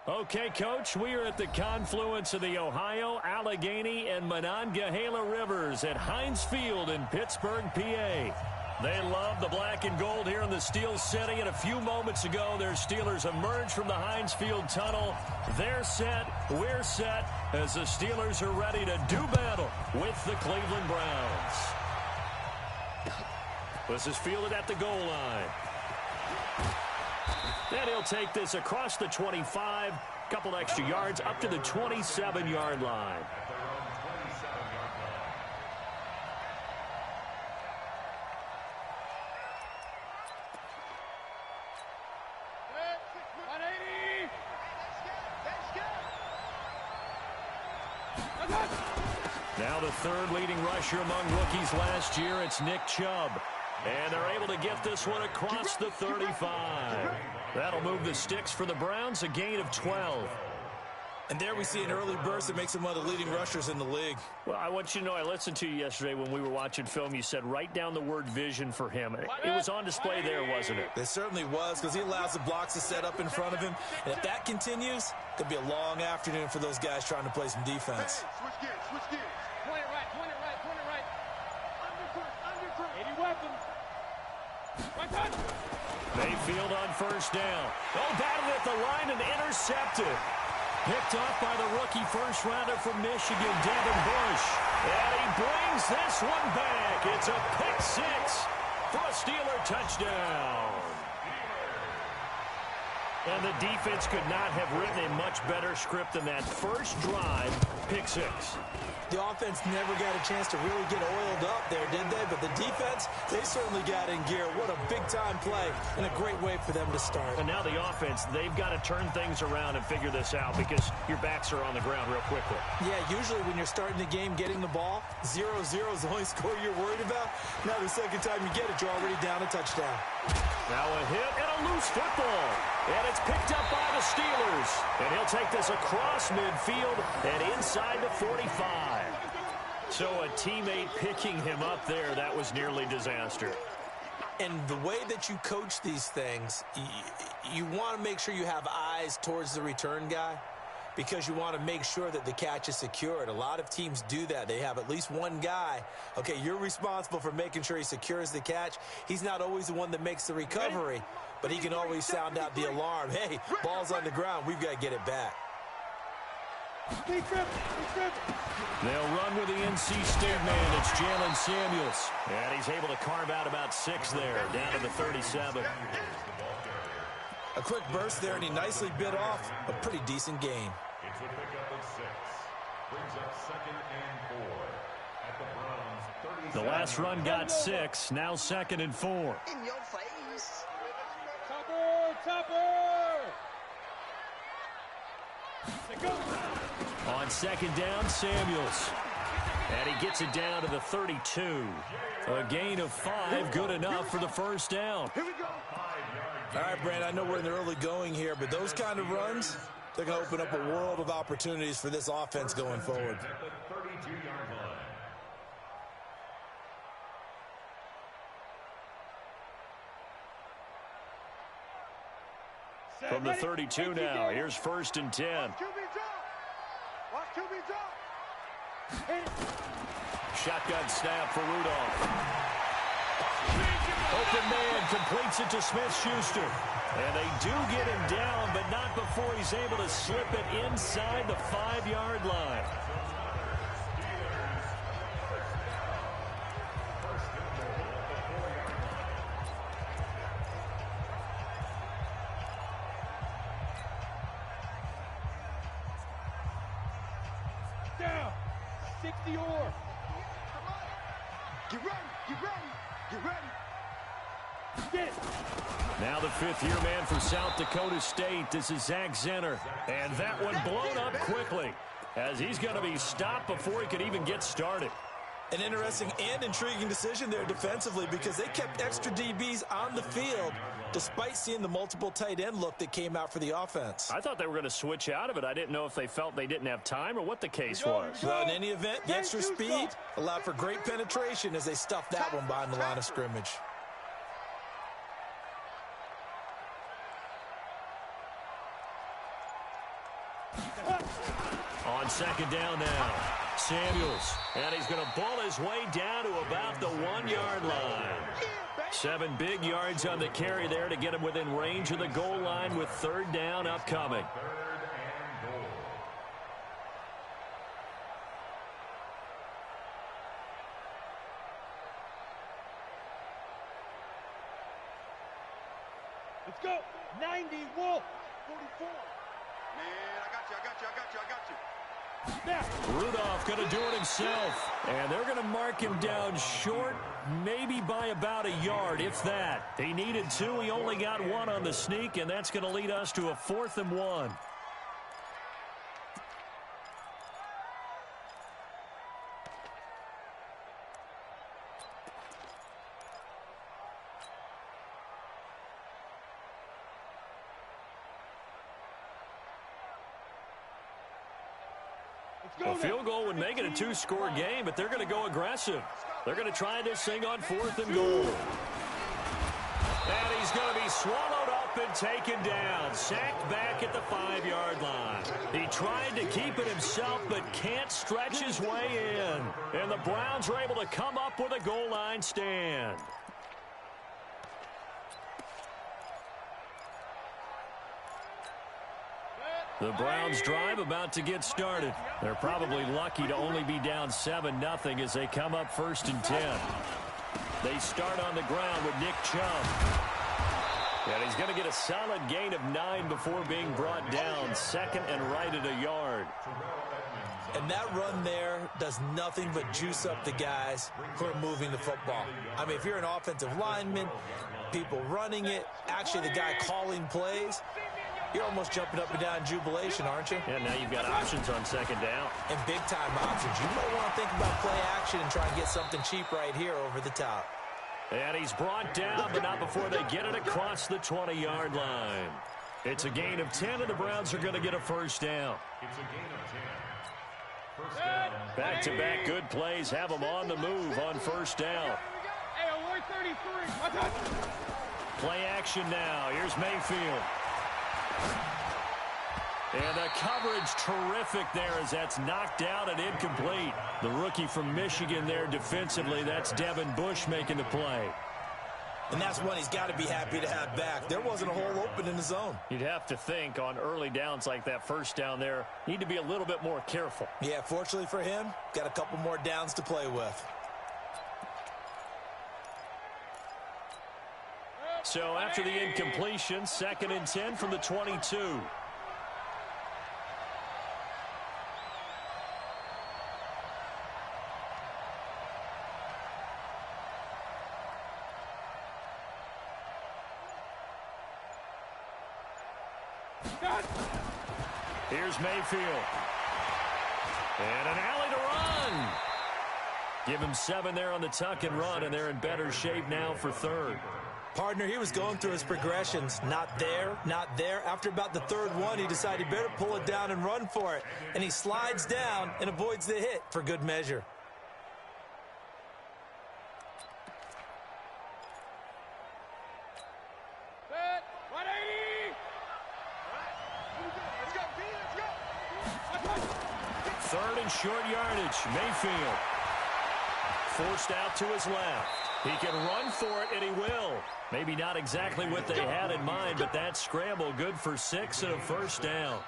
Okay, Coach, we are at the confluence of the Ohio, Allegheny, and Monongahela Rivers at Heinz Field in Pittsburgh, PA. They love the black and gold here in the Steel City, and a few moments ago, their Steelers emerged from the Heinz Field tunnel. They're set, we're set, as the Steelers are ready to do battle with the Cleveland Browns. This is fielded at the goal line. And he'll take this across the 25, couple extra yards, up to the 27-yard line. Now the third leading rusher among rookies last year, it's Nick Chubb. And they're able to get this one across the 35. That'll move the sticks for the Browns, a gain of 12. And there we see an early burst that makes him one of the leading rushers in the league. Well, I want you to know, I listened to you yesterday when we were watching film. You said write down the word vision for him. It was on display there, wasn't it? It certainly was, because he allows the blocks to set up in front of him. And if that continues, it could be a long afternoon for those guys trying to play some defense. Switch gears, switch gears. Point it right, point it right, point it right. Underfoot. 80 weapons. Mayfield on first down. Oh, battled at the line and intercepted. Picked off by the rookie first-rounder from Michigan, Devin Bush. And he brings this one back. It's a pick six for a Steeler touchdown. And the defense could not have written a much better script than that first drive, pick six. The offense never got a chance to really get oiled up there, did they? But the defense, they certainly got in gear. What a big-time play and a great way for them to start. And now the offense, they've got to turn things around and figure this out because your backs are on the ground real quickly. Yeah, usually when you're starting the game getting the ball, 0-0 is the only score you're worried about. Now the second time you get it, you're already down a touchdown. Now a hit and a loose football. And it's picked up by the Steelers. And he'll take this across midfield and inside the 45. So a teammate picking him up there, that was nearly disaster. And the way that you coach these things, you want to make sure you have eyes towards the return guy because you want to make sure that the catch is secured. A lot of teams do that. They have at least one guy. Okay, you're responsible for making sure he secures the catch. He's not always the one that makes the recovery, but he can always sound out the alarm. Hey, ball's on the ground. We've got to get it back. They'll run with the NC State man. It's Jalen Samuels. And he's able to carve out about 6 there, down to the 37. A quick burst there, and he nicely bit off a pretty decent gain. It's a pickup of 6. Brings up 2nd and 4 at the Browns 37. The last run got 6, now 2nd and 4. In your face. Topper! On 2nd down, Samuels. And he gets it down to the 32. A gain of 5, good enough for the first down. Here we go. All right, Brand, I know we're in the early going here, but those kind of runs, they're going to open up a world of opportunities for this offense going forward. At the 32-yard line. From the 32 now, here's 1st and 10. Watch QB drop. Shotgun snap for Rudolph. Open man completes it to Smith-Schuster. And they do get him down, but not before he's able to slip it inside the 5-yard line. Down. 60 or. Get ready. Get ready. Get ready. Get it. Now the 5th-year man for South Dakota State. This is Zach Zenner. And that one blown up quickly as he's going to be stopped before he could even get started. An interesting and intriguing decision there defensively because they kept extra DBs on the field despite seeing the multiple tight end look that came out for the offense. I thought they were going to switch out of it. I didn't know if they felt they didn't have time or what the case was. Well, in any event, the extra speed allowed for great penetration as they stuffed that one behind the line of scrimmage. On second down now, Samuels. And he's going to bull his way down to about the 1-yard line. 7 big yards on the carry there to get him within range of the goal line with third down upcoming. Let's go. 90, Wolf. 44. Man, I got you. Rudolph going to do it himself. And they're going to mark him down short, maybe by about a yard, if that. He needed 2. He only got 1 on the sneak, and that's going to lead us to a 4th and 1. A field goal would make it a 2-score game, but they're going to go aggressive. They're going to try this thing on 4th and goal. And he's going to be swallowed up and taken down. Sacked back at the 5-yard line. He tried to keep it himself, but can't stretch his way in. And the Browns are able to come up with a goal line stand. The Browns drive about to get started. They're probably lucky to only be down 7-0 as they come up 1st and 10. They start on the ground with Nick Chubb. And he's going to get a solid gain of 9 before being brought down. Second and right at a yard. And that run there does nothing but juice up the guys who are moving the football. I mean, if you're an offensive lineman, people running it, actually the guy calling plays, you're almost jumping up and down in jubilation, aren't you? And now you've got options on second down. And big-time options. You might want to think about play action and try and get something cheap right here over the top. And he's brought down, but not before they get it across the 20-yard line. It's a gain of 10, and the Browns are going to get a first down. It's a gain of 10. First down. Back-to-back good plays have them on the move on first down. Hey, alert 33. Play action now. Here's Mayfield. And the coverage terrific there as that's knocked out and incomplete. The rookie from Michigan there defensively, that's Devin Bush making the play. And that's one he's got to be happy to have back. There wasn't a hole open in the zone. You'd have to think on early downs like that first down there, need to be a little bit more careful. Yeah, fortunately for him, got a couple more downs to play with. So after the incompletion, 2nd and 10 from the 22. Here's Mayfield. And an alley to run. Give him 7 there on the tuck and run, and they're in better shape now for 3rd. Partner, he was going through his progressions. Not there, not there. After about the 3rd one, he decided he better pull it down and run for it. And he slides down and avoids the hit for good measure. Set. 180. Let's go. 3rd and short yardage. Mayfield forced out to his left. He can run for it, and he will. Maybe not exactly what they had in mind, but that scramble good for 6 and a first down.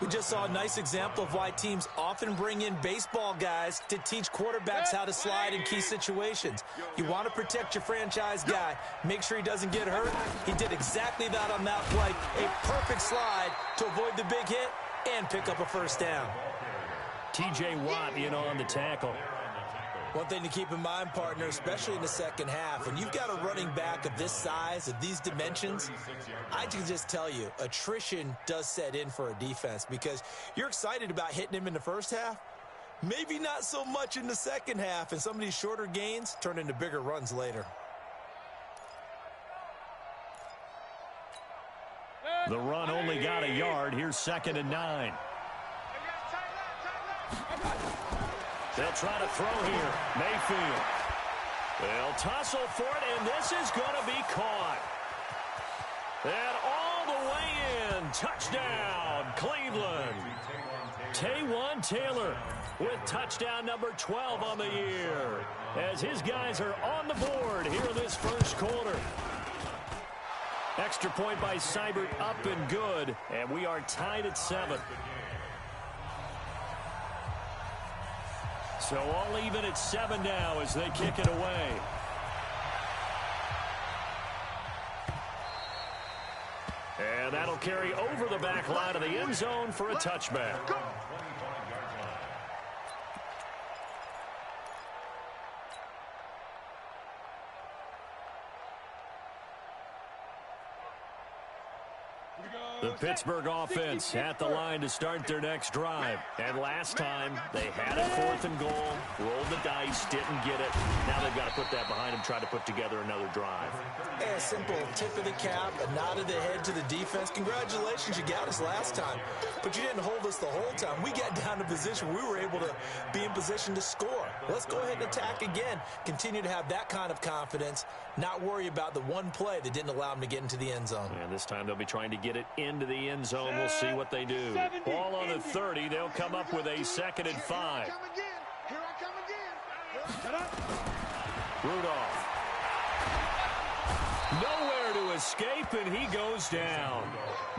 We just saw a nice example of why teams often bring in baseball guys to teach quarterbacks how to slide in key situations. You want to protect your franchise guy. Make sure he doesn't get hurt. He did exactly that on that play. A perfect slide to avoid the big hit and pick up a first down. T.J. Watt in on the tackle. One thing to keep in mind, partner, especially in the second half, when you've got a running back of this size, of these dimensions, I can just tell you, attrition does set in for a defense because you're excited about hitting him in the first half, maybe not so much in the second half, and some of these shorter gains turn into bigger runs later. The run only got a yard. Here's 2nd and 9. They'll try to throw here. Mayfield. They'll tussle for it, and this is going to be caught. And all the way in and touchdown, Cleveland. Taywan Taylor with touchdown number 12 on the year, as his guys are on the board here in this first quarter. Extra point by Seibert, up and good, and we are tied at 7. So all even at 7 now as they kick it away. And that'll carry over the back line of the end zone for a touchback. The Pittsburgh offense at the line to start their next drive. And last time, they had it 4th and goal, rolled the dice, didn't get it. Now they've got to put that behind them, try to put together another drive. Hey, a simple tip of the cap, a nod of the head to the defense. Congratulations, you got us last time. But you didn't hold us the whole time. We got down to position. We were able to be in position to score. Let's go ahead and attack again. Continue to have that kind of confidence, not worry about the one play that didn't allow them to get into the end zone. And this time they'll be trying to get it into the end zone. We'll see what they do. Ball on the 30. They'll come up with a 2nd and 5. Here I come again. Rudolph. Nowhere to escape, and he goes down.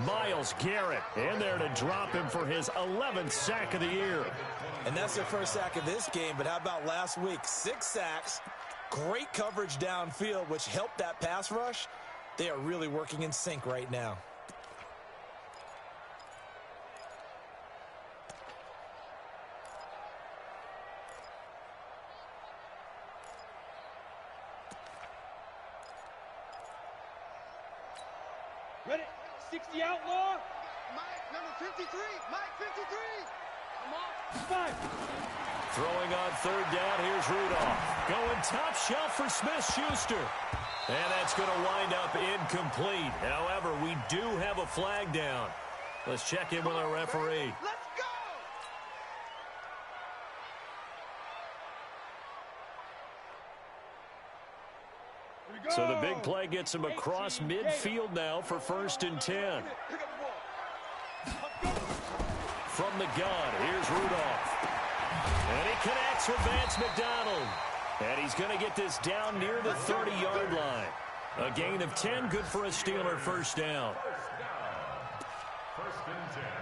Myles Garrett in there to drop him for his 11th sack of the year. And that's their first sack of this game, but how about last week? 6 sacks, great coverage downfield, which helped that pass rush. They are really working in sync right now. Ready? 60 outlaw. Mike, number 53. Mike, 53. Come on. 5. Throwing on 3rd down, here's Rudolph. Going top shelf for Smith-Schuster. And that's going to wind up incomplete. However, we do have a flag down. Let's check in with our referee. Let's go. So the big play gets him across midfield now for 1st and 10. From the gun, here's Rudolph. And he connects with Vance McDonald. And he's going to get this down near the 30-yard line. A gain of 10, good for a Steeler 1st down.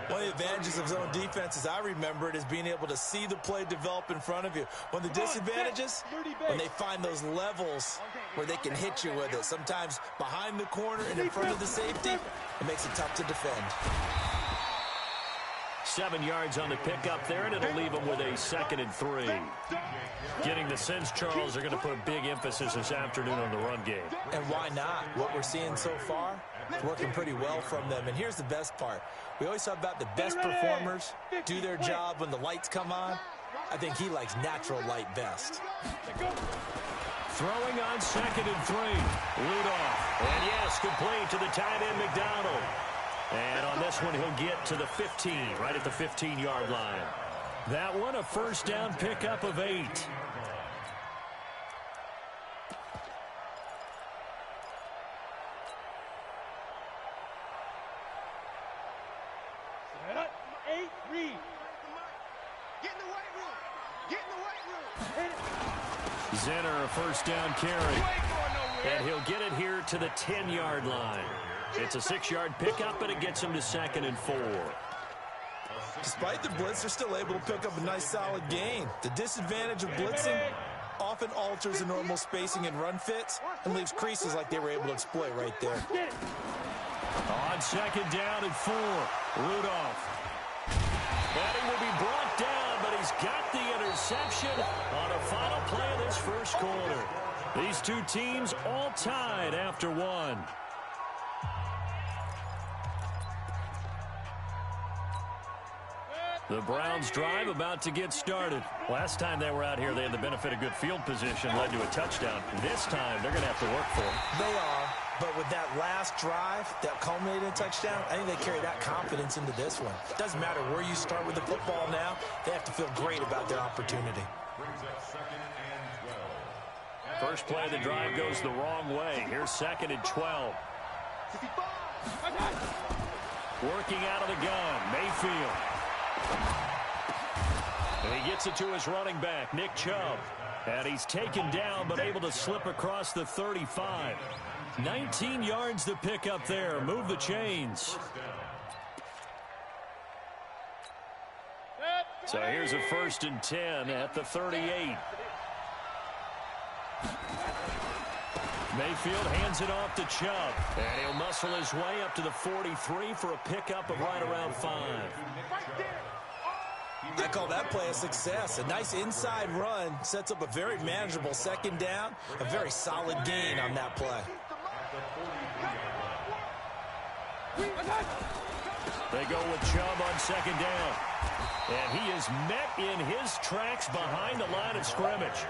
One of the advantages of zone defense, as I remember it, is being able to see the play develop in front of you. One of the disadvantages, when they find those levels where they can hit you with it. Sometimes behind the corner and in front of the safety, it makes it tough to defend. 7 yards on the pickup there, and it'll leave them with a 2nd and 3. Getting the sense, Charles, are going to put a big emphasis this afternoon on the run game. And why not? What we're seeing so far is working pretty well from them. And here's the best part. We always talk about the best performers do their job when the lights come on. I think he likes natural light best. Throwing on 2nd and 3. Rudolph. And yes, complete to the tight end, McDonald. And on this one, he'll get to the 15, right at the 15-yard line. That one, a 1st down pickup of 8. Set. 8, read. Get in the weight room. Get in the weight room. Zenner, a 1st down carry. And he'll get it here to the 10-yard line. It's a 6-yard pickup, but it gets him to 2nd and 4. Despite the blitz, they're still able to pick up a nice, solid gain. The disadvantage of blitzing often alters the normal spacing and run fits and leaves creases like they were able to exploit right there. On 2nd down and 4, Rudolph. And he will be brought down, but he's got the interception on a final play of this first quarter. These two teams all tied after 1. The Browns drive about to get started. Last time they were out here, they had the benefit of good field position, led to a touchdown. This time, they're going to have to work for it. They are, but with that last drive that culminated in a touchdown, I think they carry that confidence into this one. Doesn't matter where you start with the football now, they have to feel great about their opportunity. First play of the drive goes the wrong way. Here's 2nd and 12. Working out of the gun, Mayfield. And he gets it to his running back, Nick Chubb. And he's taken down, but able to slip across the 35. 19 yards to pick up there. Move the chains. So here's a 1st and 10 at the 38. Mayfield hands it off to Chubb. And he'll muscle his way up to the 43 for a pickup of right around 5. I call that play a success. A nice inside run sets up a very manageable 2nd down. A very solid gain on that play. They go with Chubb on 2nd down. And he is met in his tracks behind the line of scrimmage.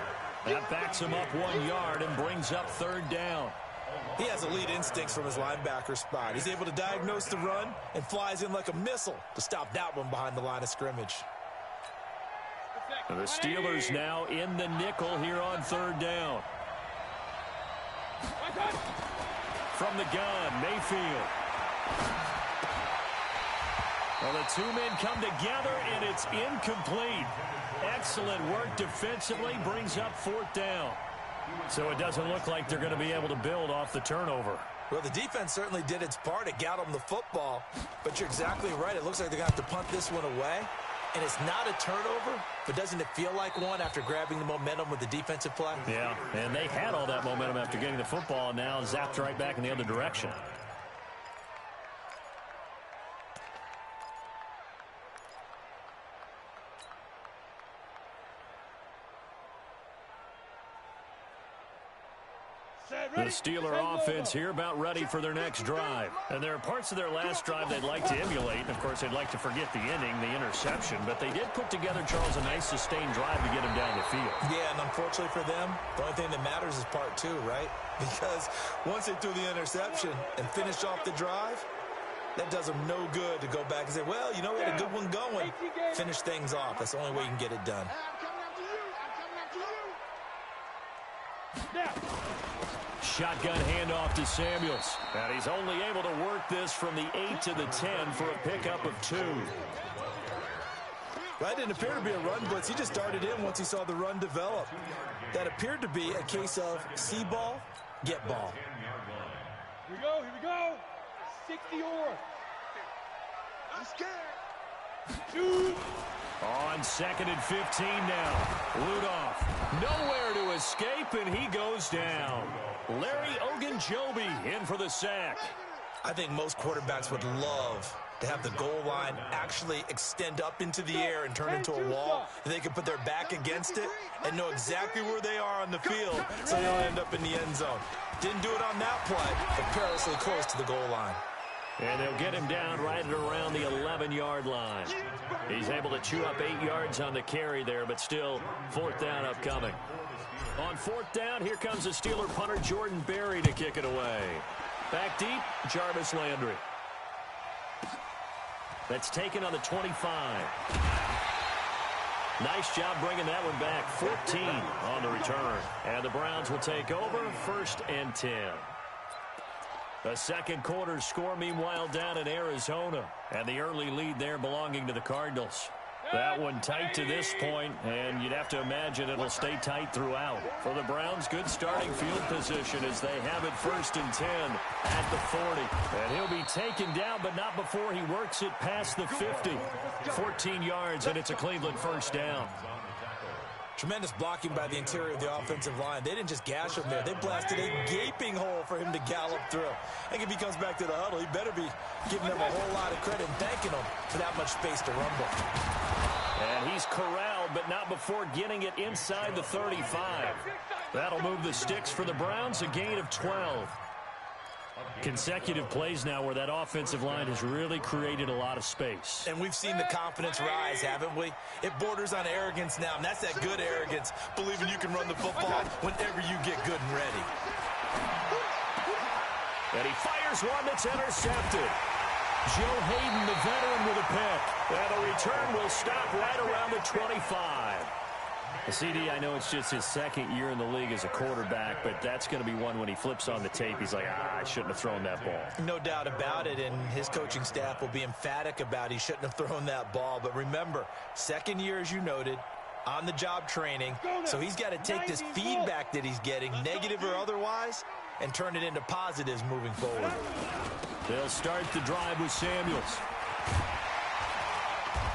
That backs him up 1 yard and brings up 3rd down. He has elite instincts from his linebacker spot. He's able to diagnose the run and flies in like a missile to stop that one behind the line of scrimmage. The Steelers now in the nickel here on 3rd down. From the gun, Mayfield. Well, the two men come together, and it's incomplete. Excellent work defensively, brings up 4th down. So it doesn't look like they're going to be able to build off the turnover. Well, the defense certainly did its part to get them the football, but you're exactly right. It looks like they're going to have to punt this one away, and it's not a turnover, but doesn't it feel like one after grabbing the momentum with the defensive play? Yeah, and they had all that momentum after getting the football, and now zapped right back in the other direction. The Steeler offense here about ready for their next drive. And there are parts of their last drive they'd like to emulate. And, of course, they'd like to forget the inning, the interception. But they did put together, Charles, a nice sustained drive to get him down the field. Yeah, and unfortunately for them, the only thing that matters is part 2, right? Because once they threw the interception and finished off the drive, that does them no good to go back and say, well, you know, we had a good one going. Finish things off. That's the only way you can get it done. Shotgun handoff to Samuels. And he's only able to work this from the 8 to the 10 for a pickup of 2. That didn't appear to be a run blitz. He just darted in once he saw the run develop. That appeared to be a case of see ball, get ball. Here we go. 60 or. I'm scared. Shoot. On 2nd and 15 now. Rudolph nowhere to escape, and he goes down. Larry Ogunjobi in for the sack. I think most quarterbacks would love to have the goal line actually extend up into the air and turn into a wall. And they can put their back against it and know exactly where they are on the field so they don't end up in the end zone. Didn't do it on that play, but perilously close to the goal line. And they'll get him down right at around the 11-yard line. He's able to chew up 8 yards on the carry there, but still 4th down upcoming. On 4th down, here comes the Steeler punter Jordan Berry to kick it away. Back deep, Jarvis Landry. That's taken on the 25. Nice job bringing that one back. 14 on the return. And the Browns will take over 1st and 10. The second quarter score, meanwhile, down in Arizona. And the early lead there belonging to the Cardinals. That one tight to this point, and you'd have to imagine it'll stay tight throughout. For the Browns, good starting field position as they have it 1st and 10 at the 40. And he'll be taken down, but not before he works it past the 50. 14 yards, and it's a Cleveland 1st down. Tremendous blocking by the interior of the offensive line. They didn't just gash him there. They blasted a gaping hole for him to gallop through. I think if he comes back to the huddle, he better be giving them a whole lot of credit and thanking them for that much space to rumble. And he's corralled, but not before getting it inside the 35. That'll move the sticks for the Browns, a gain of 12. Consecutive plays now where that offensive line has really created a lot of space. And we've seen the confidence rise, haven't we? It borders on arrogance now, and that's that good arrogance, believing you can run the football whenever you get good and ready. And he fires one that's intercepted. Joe Hayden, the veteran, with a pick. And the return will stop right around the 25. CD, I know it's just his second year in the league as a quarterback, but that's going to be one when he flips on the tape, he's like, I shouldn't have thrown that ball. No doubt about it, and his coaching staff will be emphatic about he shouldn't have thrown that ball. But remember, second year, as you noted, on-the-job training, so he's got to take this feedback that he's getting, negative or otherwise, and turn it into positives moving forward. They'll start the drive with Samuels.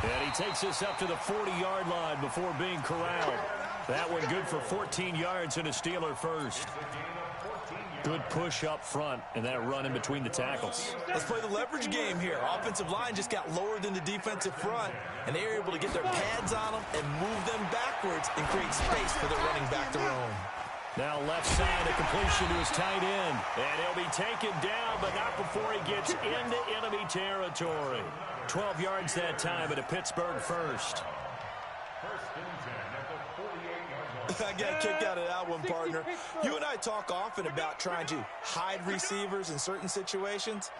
And he takes us up to the 40-yard line before being corralled. That one good for 14 yards and a Steeler first. Good push up front and that run in between the tackles. Let's play the leverage game here. Offensive line just got lower than the defensive front, and they were able to get their pads on them and move them backwards and create space for their running back to roam. Now left side, a completion to his tight end. And he'll be taken down, but not before he gets into enemy territory. 12 yards that time at a Pittsburgh first. I got a kick out of that one, partner. You and I talk often about trying to hide receivers in certain situations,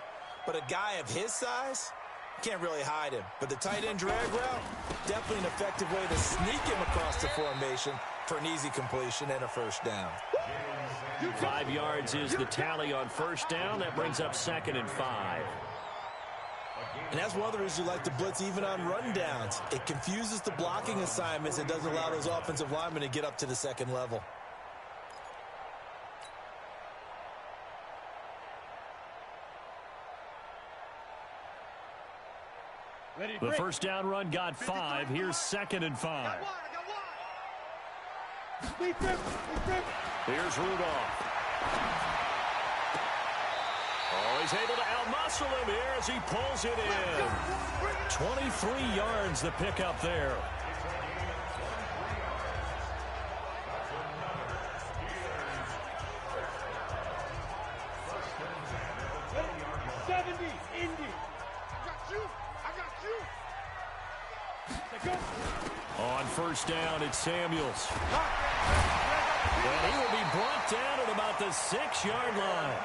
but a guy of his size, can't really hide him. But the tight end drag route, definitely an effective way to sneak him across the formation for an easy completion and a first down. 5 yards is the tally on first down. That brings up 2nd and 5. And that's one of the reasons you like to blitz even on rundowns. It confuses the blocking assignments and doesn't allow those offensive linemen to get up to the second level. The first down run got 5. Here's 2nd and 5. Here's Rudolph. Oh, he's able to out-muscle him here as he pulls it in. 23 yards the pickup there. On first down, it's Samuels. And he will be brought down at about the 6-yard line.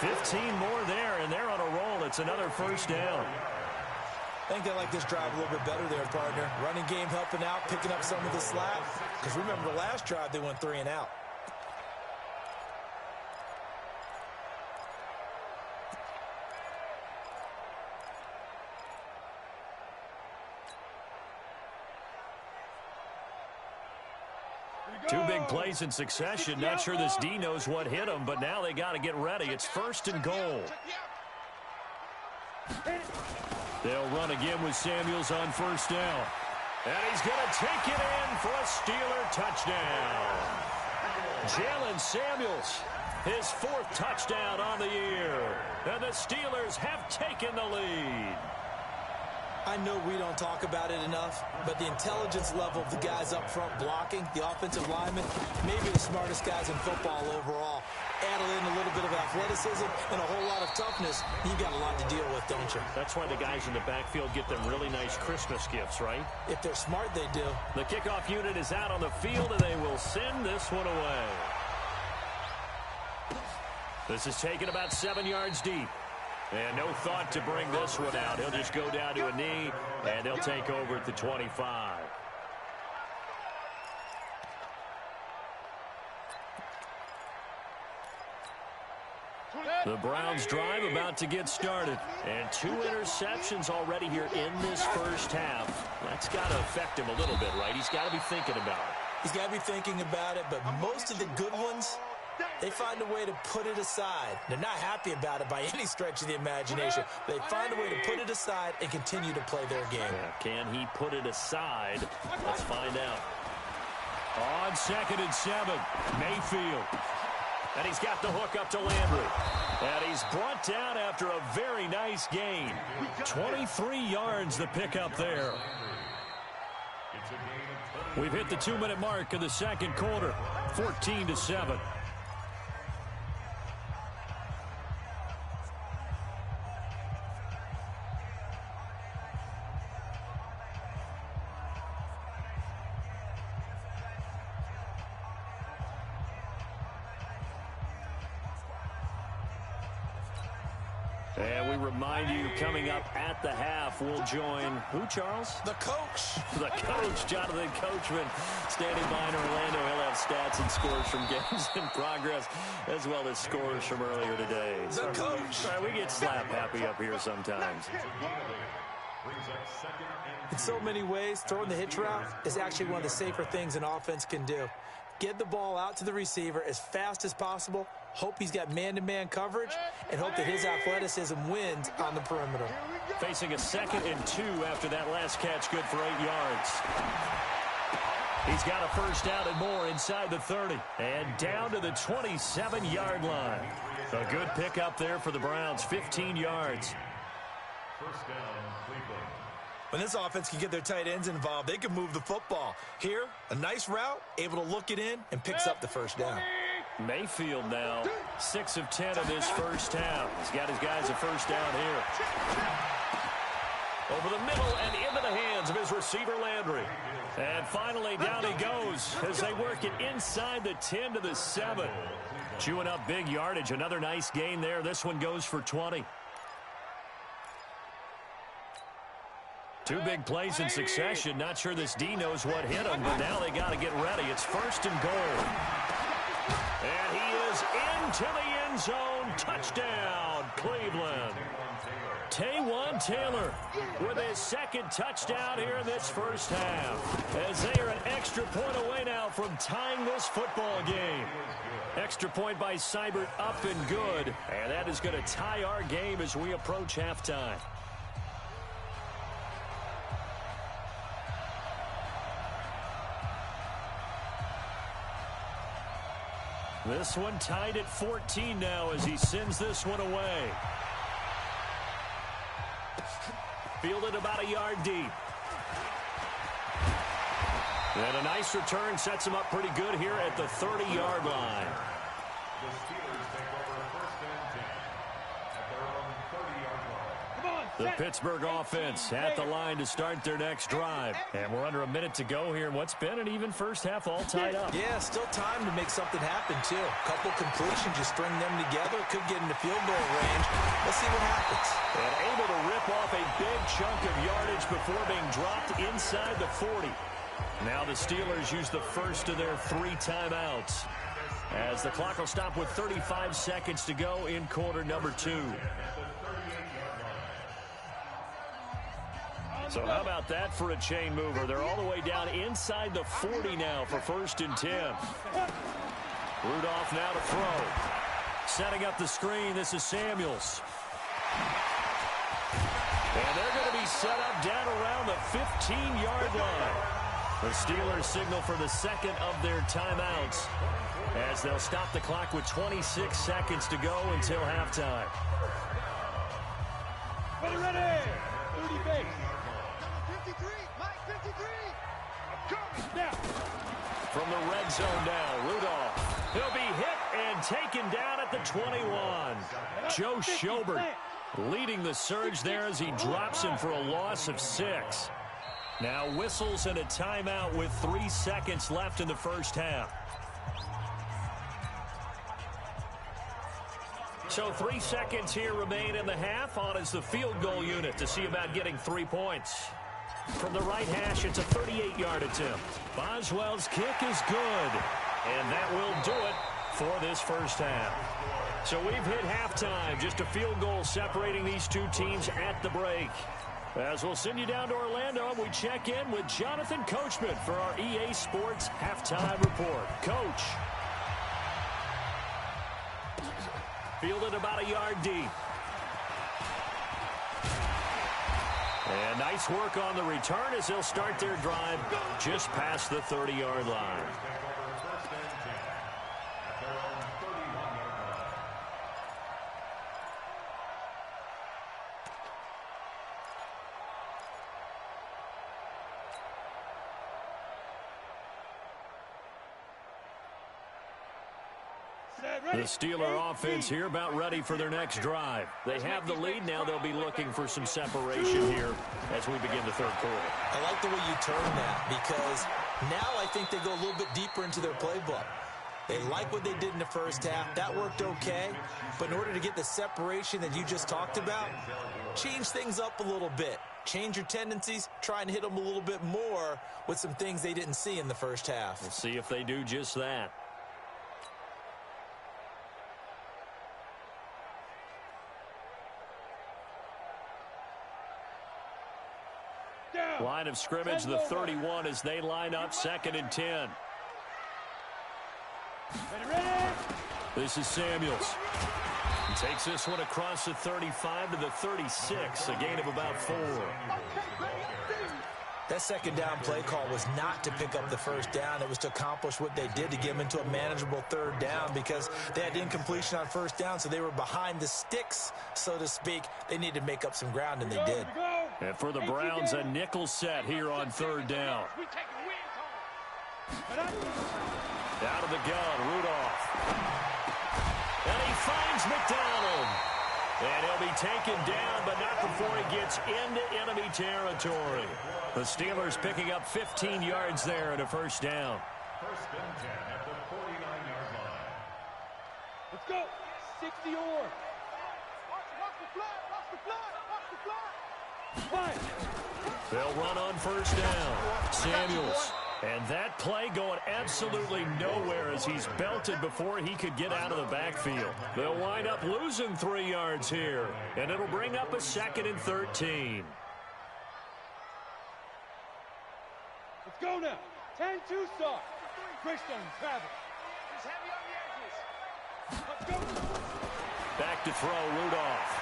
15 more there, and they're on a roll. It's another first down. I think they like this drive a little bit better there, partner. Running game helping out, picking up some of the slack. Because remember, the last drive, they went 3 and out. Two big plays in succession. Not sure this D knows what hit him, but now they got to get ready. It's 1st and goal. They'll run again with Samuels on first down. And he's going to take it in for a Steeler touchdown. Jalen Samuels, his 4th touchdown on the year. And the Steelers have taken the lead. I know we don't talk about it enough, but the intelligence level of the guys up front blocking, the offensive linemen, maybe the smartest guys in football overall. Add in a little bit of athleticism and a whole lot of toughness, you got a lot to deal with, don't you? That's why the guys in the backfield get them really nice Christmas gifts, right? If they're smart, they do. The kickoff unit is out on the field, and they will send this one away. This is taken about 7 yards deep. And no thought to bring this one out. He'll just go down to a knee, and they'll take over at the 25. The Browns drive about to get started. And 2 interceptions already here in this first half. That's got to affect him a little bit, right? He's got to be thinking about it. He's got to be thinking about it, but most of the good ones, they find a way to put it aside. They're not happy about it by any stretch of the imagination. They find a way to put it aside and continue to play their game. Yeah, can he put it aside? Let's find out. On 2nd and 7, Mayfield. And he's got the hook up to Landry. And he's brought down after a very nice gain. 23 yards the pickup there. We've hit the 2-minute mark of the second quarter. 14-7. And we remind you, coming up at the half, we'll join who, Charles? The coach. The coach, Jonathan Coachman, standing by in Orlando. He'll have stats and scores from games in progress, as well as scores from earlier today. The coach. All right, we get slap happy up here sometimes. In so many ways, throwing the hitch route is actually one of the safer things an offense can do. Get the ball out to the receiver as fast as possible, hope he's got man-to-man coverage, and hope that his athleticism wins on the perimeter. Facing a 2nd and 2 after that last catch, good for 8 yards. He's got a first down and more inside the 30. And down to the 27-yard line. A good pickup there for the Browns, 15 yards. First down, Cleveland. When this offense can get their tight ends involved, they can move the football. Here, a nice route, able to look it in, and picks up the first down. Mayfield now, 6 of 10 of this first half. He's got his guys a first down here. Over the middle and into the hands of his receiver, Landry. And finally, down he goes as they work it inside the 10 to the 7. Chewing up big yardage. Another nice gain there. This one goes for 20. 2 big plays in succession. Not sure this D knows what hit him, but now they got to get ready. It's 1st and goal. And he is into the end zone. Touchdown, Cleveland. Taywan Taylor with his 2nd touchdown here in this first half. As they are an extra point away now from tying this football game. Extra point by Seibert up and good. And that is going to tie our game as we approach halftime. This one tied at 14 now as he sends this one away. Fielded about a yard deep. And a nice return sets him up pretty good here at the 30-yard line. The Steelers take over 1st and 10 at their own 30-yard line. The Pittsburgh offense at the line to start their next drive. And we're under a minute to go here in what's been an even first half, all tied up. Yeah, still time to make something happen, too. A couple completions, just string them together. Could get into field goal range. Let's see what happens. And able to rip off a big chunk of yardage before being dropped inside the 40. Now the Steelers use the first of their 3 timeouts, as the clock will stop with 35 seconds to go in quarter number 2. So how about that for a chain mover? They're all the way down inside the 40 now for 1st and 10. Rudolph now to throw. Setting up the screen, this is Samuels. And they're going to be set up down around the 15-yard line. The Steelers signal for the 2nd of their timeouts, as they'll stop the clock with 26 seconds to go until halftime. Ready! 30 base. Number 53, Mike 53. I'm coming. Now. From the red zone now, Rudolph. He'll be hit and taken down at the 21. Joe Schobert leading the surge there as he drops him for a loss of 6. Now whistles and a timeout with 3 seconds left in the first half. So 3 seconds here remain in the half. On is the field goal unit to see about getting 3 points. From the right hash, it's a 38-yard attempt. Boswell's kick is good. And that will do it for this first half. So we've hit halftime. Just a field goal separating these 2 teams at the break. As we'll send you down to Orlando, we check in with Jonathan Coachman for our EA Sports Halftime Report. Coach. Fielded about a yard deep. And nice work on the return as they'll start their drive just past the 30-yard line. The Steeler offense here about ready for their next drive. They have the lead. Now they'll be looking for some separation here as we begin the 3rd quarter. I like the way you turn that, because now I think they go a little bit deeper into their playbook. They They like what they did in the first half. That worked okay. But in order to get the separation that you just talked about, change things up a little bit. Change your tendencies. Try and hit them a little bit more with some things they didn't see in the first half. We'll see if they do just that. Line of scrimmage, the 31 as they line up 2nd and 10. This is Samuels. He takes this one across the 35 to the 36, a gain of about 4. That second down play call was not to pick up the first down. It was to accomplish what they did to get them into a manageable 3rd down because they had incompletion on first down, so they were behind the sticks, so to speak. They needed to make up some ground, and they did. And for the Browns, a nickel set here on 3rd down. Out of the gun, Rudolph. And he finds McDonald. And he'll be taken down, but not before he gets into enemy territory. The Steelers picking up 15 yards there and a first down. 1st and 10 at the 49-yard line. Let's go. 60 or. Watch the flag. Watch the flag. Watch the flag. They'll run on first down. Samuels. And that play going absolutely nowhere as he's belted before he could get out of the backfield. They'll wind up losing 3 yards here, and it'll bring up a 2nd and 13. Let's go now. 10-2 start. Greystone, Travis. He's heavy on the edges. Let's go. Back to throw, Rudolph.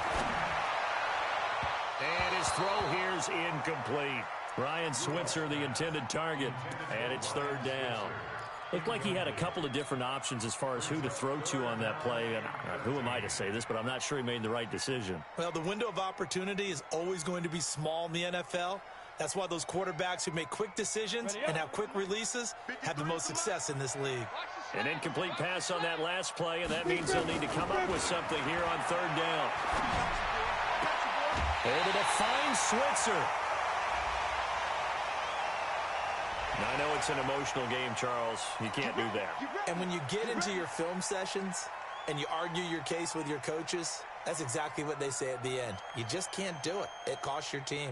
And his throw here's incomplete. Ryan Switzer, the intended target, and it's 3rd down. Looked like he had a couple of different options as far as who to throw to on that play. And who am I to say this, but I'm not sure he made the right decision. Well, the window of opportunity is always going to be small in the NFL. That's why those quarterbacks who make quick decisions and have quick releases have the most success in this league. An incomplete pass on that last play, and that means they'll need to come up with something here on 3rd down. Able to find Switzer. Now, I know it's an emotional game, Charles. You can't do that. And when you get into your film sessions and you argue your case with your coaches, that's exactly what they say at the end. You just can't do it. It costs your team.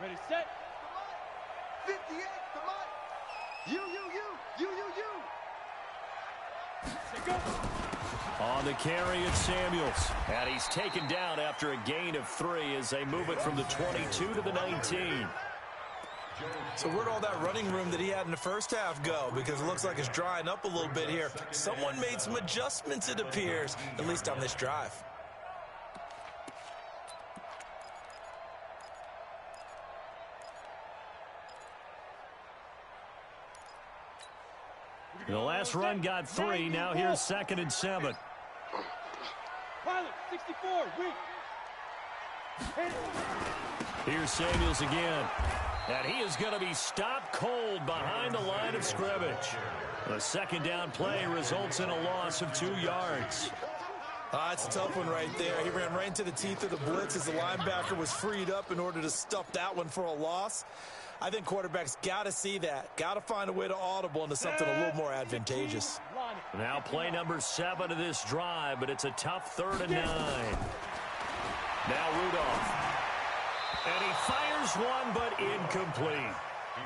Ready, set. 58, come on. You. Say go. On the carry, it's Samuels. And he's taken down after a gain of 3 as they move it from the 22 to the 19. So where'd all that running room that he had in the first half go? Because it looks like it's drying up a little bit here. Someone made some adjustments, it appears, at least on this drive. The last run got 3. Now here's 2nd and 7. Pilot, 64, weak. Here's Samuels again. And he is going to be stopped cold behind the line of scrimmage. The 2nd down play results in a loss of 2 yards. It's a tough one right there. He ran right into the teeth of the blitz as the linebacker was freed up in order to stuff that one for a loss. I think quarterbacks got to see that. Got to find a way to audible into something a little more advantageous. Now play number 7 of this drive, but it's a tough 3rd and 9. Now Rudolph. And he fires one, but incomplete.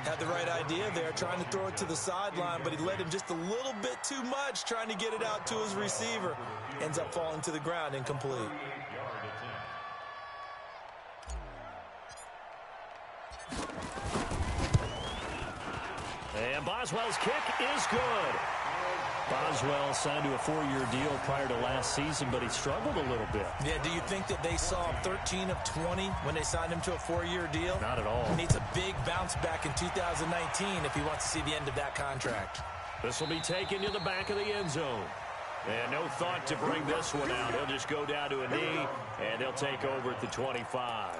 Had the right idea there, trying to throw it to the sideline, but he led him just a little bit too much, trying to get it out to his receiver. Ends up falling to the ground, incomplete. And Boswell's kick is good. Boswell signed to a 4-year deal prior to last season, but he struggled a little bit. Yeah, do you think that they saw 13 of 20 when they signed him to a 4-year deal? Not at all. He needs a big bounce back in 2019 if he wants to see the end of that contract. This will be taken to the back of the end zone. And no thought to bring this one out. He'll just go down to a knee, and they'll take over at the 25.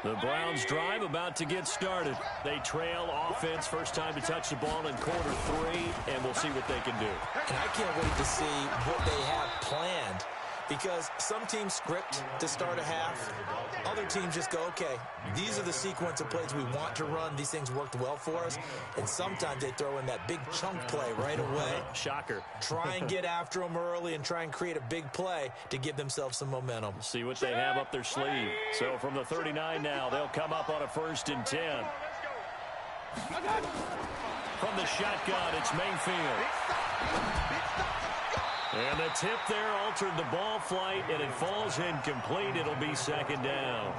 The Browns drive about to get started. They trail offense, first time to touch the ball in quarter 3, and we'll see what they can do. And I can't wait to see what they have planned, because some teams script to start a half. Other teams just go, okay, these are the sequence of plays we want to run. These things worked well for us. And sometimes they throw in that big chunk play right away. Shocker. Try and get after them early and try and create a big play to give themselves some momentum. See what they have up their sleeve. So from the 39 now, they'll come up on a 1st and 10. From the shotgun, it's Mayfield. And the tip there altered the ball flight, and it falls incomplete. It'll be 2nd down.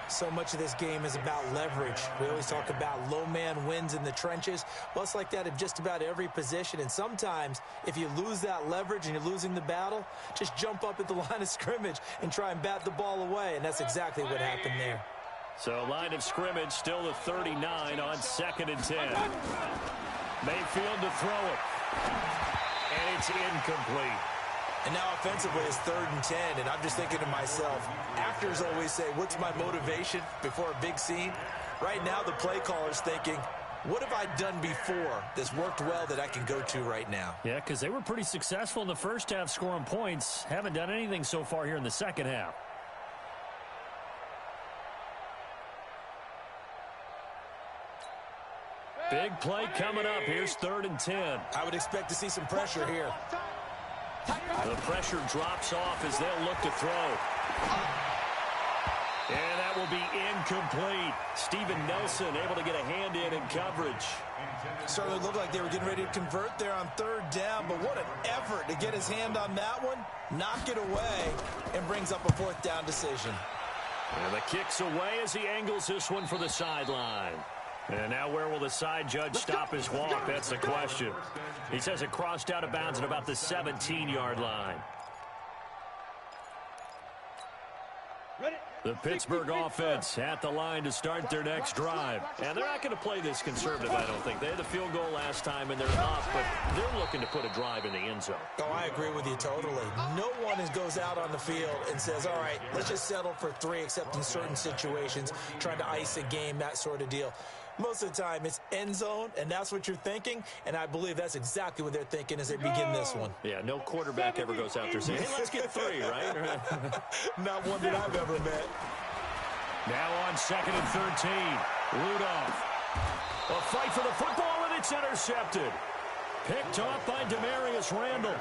So much of this game is about leverage. We always talk about low man wins in the trenches. Well, it's like that in just about every position. And sometimes, if you lose that leverage and you're losing the battle, just jump up at the line of scrimmage and try and bat the ball away. And that's exactly what happened there. So line of scrimmage still the 39 on 2nd and 10. Mayfield to throw it. And it's incomplete. And now offensively it's 3rd and 10, and I'm just thinking to myself, actors always say, what's my motivation before a big scene? Right now the play caller's thinking, what have I done before that's worked well that I can go to right now? Yeah, because they were pretty successful in the first half scoring points. Haven't done anything so far here in the second half. Big play coming up. Here's 3rd and 10. I would expect to see some pressure here. The pressure drops off as they'll look to throw. And that will be incomplete. Steven Nelson able to get a hand in coverage. Certainly looked like they were getting ready to convert there on 3rd down, but what an effort to get his hand on that one, knock it away, and brings up a 4th down decision. And the kick's away as he angles this one for the sideline. And now where will the side judge stop his walk? That's the question. He says it crossed out of bounds at about the 17-yard line. The Pittsburgh offense at the line to start their next drive. And they're not going to play this conservative, I don't think. They had the field goal last time, and they're up, but they're looking to put a drive in the end zone. Oh, I agree with you totally. No one goes out on the field and says, all right, let's just settle for 3, except in certain situations, trying to ice a game, that sort of deal. Most of the time, it's end zone, and that's what you're thinking, and I believe that's exactly what they're thinking as they begin this one. Yeah, no quarterback ever goes out there saying, hey, let's get 3, right? Not one that I've ever met. Now on 2nd and 13, Rudolph. A fight for the football, and it's intercepted. Picked off by Demarius Randall.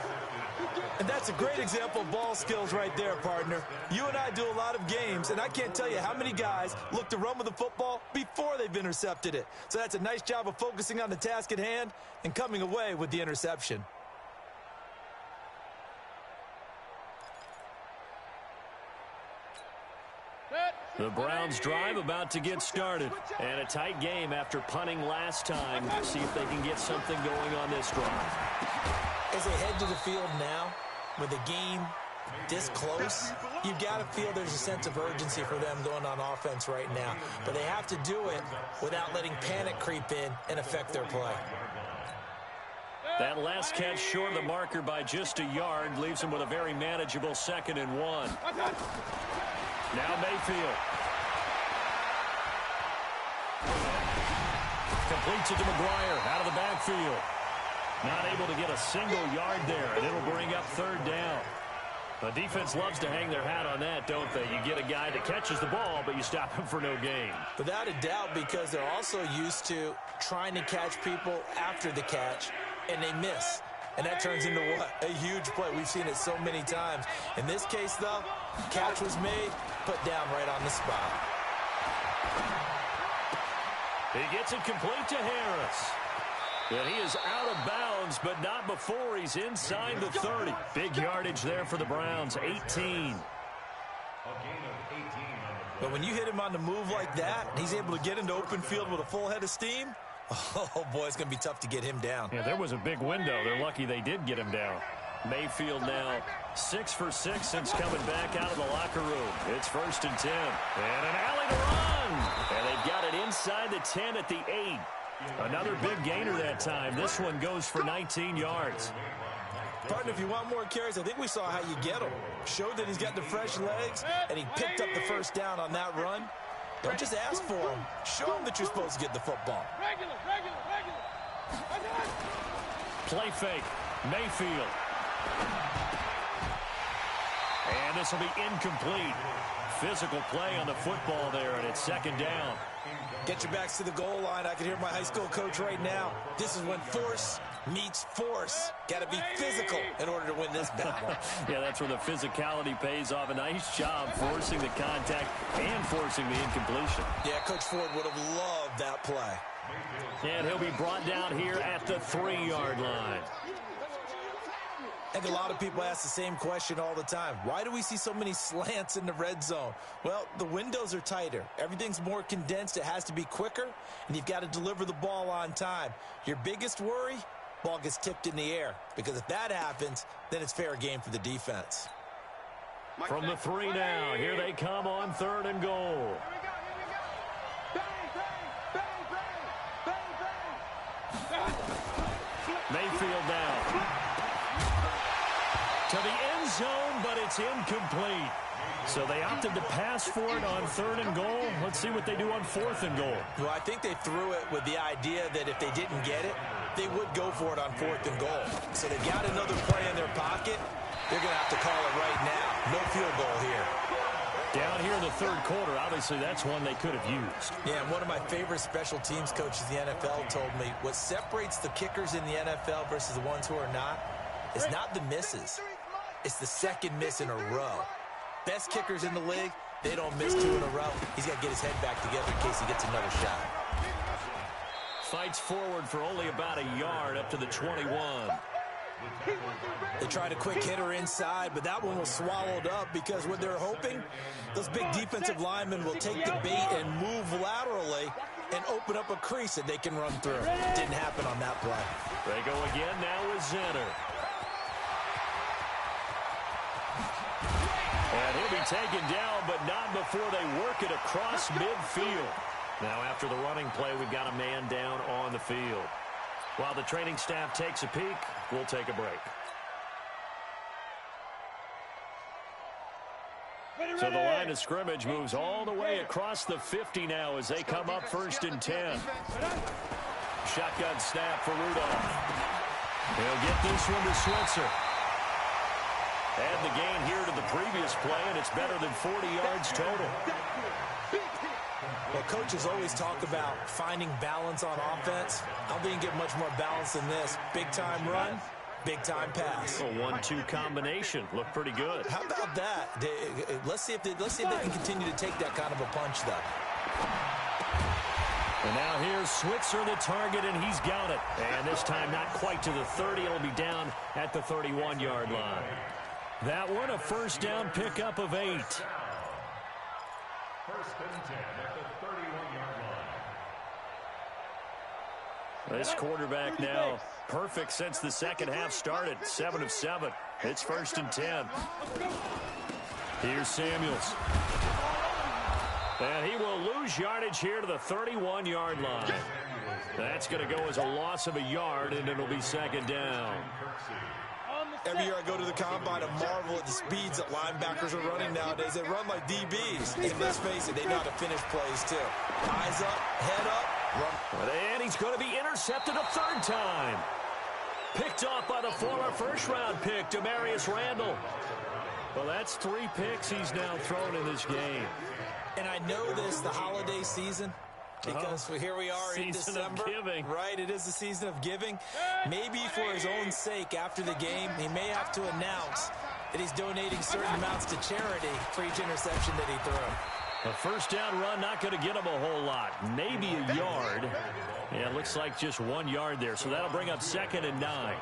And that's a great example of ball skills right there, partner. You and I do a lot of games, and I can't tell you how many guys look to run with the football before they've intercepted it. So that's a nice job of focusing on the task at hand and coming away with the interception. The Browns drive about to get started. And a tight game after punting last time. See if they can get something going on this drive. As they head to the field now, with the game this close, you've got to feel there's a sense of urgency for them going on offense right now. But they have to do it without letting panic creep in and affect their play. That last catch short of the marker by just a yard leaves them with a very manageable 2nd and 1. Now Mayfield. Completes it to McGuire out of the backfield. Not able to get a single yard there, and it'll bring up 3rd down. The defense loves to hang their hat on that, don't they? You get a guy that catches the ball, but you stop him for no gain. Without a doubt, because they're also used to trying to catch people after the catch, and they miss. And that turns into what? A huge play. We've seen it so many times. In this case, though, catch was made, put down right on the spot. He gets it complete to Harris. And he is out of bounds, but not before he's inside the 30. Big yardage there for the Browns, 18. But when you hit him on the move like that, and he's able to get into open field with a full head of steam, oh, boy, it's going to be tough to get him down. Yeah, there was a big window. They're lucky they did get him down. Mayfield now 6 for 6 since coming back out of the locker room. It's 1st and 10. And an alley to run. And they've got it inside the 10 at the 8. Another big gainer that time. This one goes for 19 yards. Partner, if you want more carries, I think we saw how you get them. Showed that he's got the fresh legs, and he picked up the 1st down on that run. Don't just ask for him. Show him that you're supposed to get the football. Regular. Play fake. Mayfield. this will be incomplete. Physical play on the football there, and it's second down. Get your backs to the goal line. I can hear my high school coach right now. This is when force meets force. Got to be physical in order to win this battle. Yeah, that's where the physicality pays off. A nice job forcing the contact and forcing the incompletion. Yeah, Coach Ford would have loved that play. And he'll be brought down here at the 3-yard line. I think a lot of people ask the same question all the time. Why do we see so many slants in the red zone? Well, the windows are tighter. Everything's more condensed. It has to be quicker, and you've got to deliver the ball on time. Your biggest worry, ball gets tipped in the air, because if that happens, then it's fair game for the defense. From the 3 now, here they come on 3rd and goal. Mayfield now. To the end zone, but it's incomplete. So they opted to pass for it on 3rd and goal. Let's see what they do on 4th and goal. Well, I think they threw it with the idea that if they didn't get it, they would go for it on 4th and goal. So they got another play in their pocket. They're going to have to call it right now. No field goal here. Down here in the 3rd quarter, obviously that's one they could have used. Yeah, and one of my favorite special teams coaches in the NFL told me what separates the kickers in the NFL versus the ones who are not is not the misses. It's the second miss in a row. Best kickers in the league, they don't miss 2 in a row. He's got to get his head back together in case he gets another shot. Fights forward for only about a yard up to the 21. They tried a quick hitter inside, but that one was swallowed up because what they're hoping, those big defensive linemen will take the bait and move laterally and open up a crease that they can run through. Didn't happen on that play. They go again now with Zenner. And he'll be taken down, but not before they work it across midfield. Now after the running play, we've got a man down on the field. While the training staff takes a peek, we'll take a break. So the line of scrimmage moves all the way across the 50 now as they come up 1st and 10. Shotgun snap for Rudolph. He'll get this one to Switzer. Add the gain here to the previous play, and it's better than 40 yards total. Well, coaches always talk about finding balance on offense. I don't think you get much more balance than this. Big-time run, big-time pass. A 1-2 combination. Looked pretty good. How about that? Let's see if they can continue to take that kind of a punch, though. And now here's Switzer, the target, and he's got it. And this time not quite to the 30. It'll be down at the 31-yard line. That one, a 1st down pickup of 8. 1st and 10 at the 31-yard line. This quarterback now perfect since the second half started. 7 of 7. It's 1st and 10. Here's Samuels. And he will lose yardage here to the 31-yard line. That's going to go as a loss of a yard, and it'll be 2nd down. Every year I go to the combine and marvel at the speeds that linebackers are running nowadays. They run like DBs. And let's face it, they know how to finish plays too. Eyes up, head up, run. And he's going to be intercepted a 3rd time. Picked off by the former 1st-round pick, Demarius Randall. Well, that's 3 picks he's now thrown in this game. And I know this, the holiday season, because here we are in December. Season of giving. Right, it is the season of giving. Maybe for his own sake, after the game, he may have to announce that he's donating certain amounts to charity for each interception that he threw. A 1st down run, not going to get him a whole lot. Maybe a yard. Yeah, it looks like just 1 yard there. So that'll bring up 2nd and 9.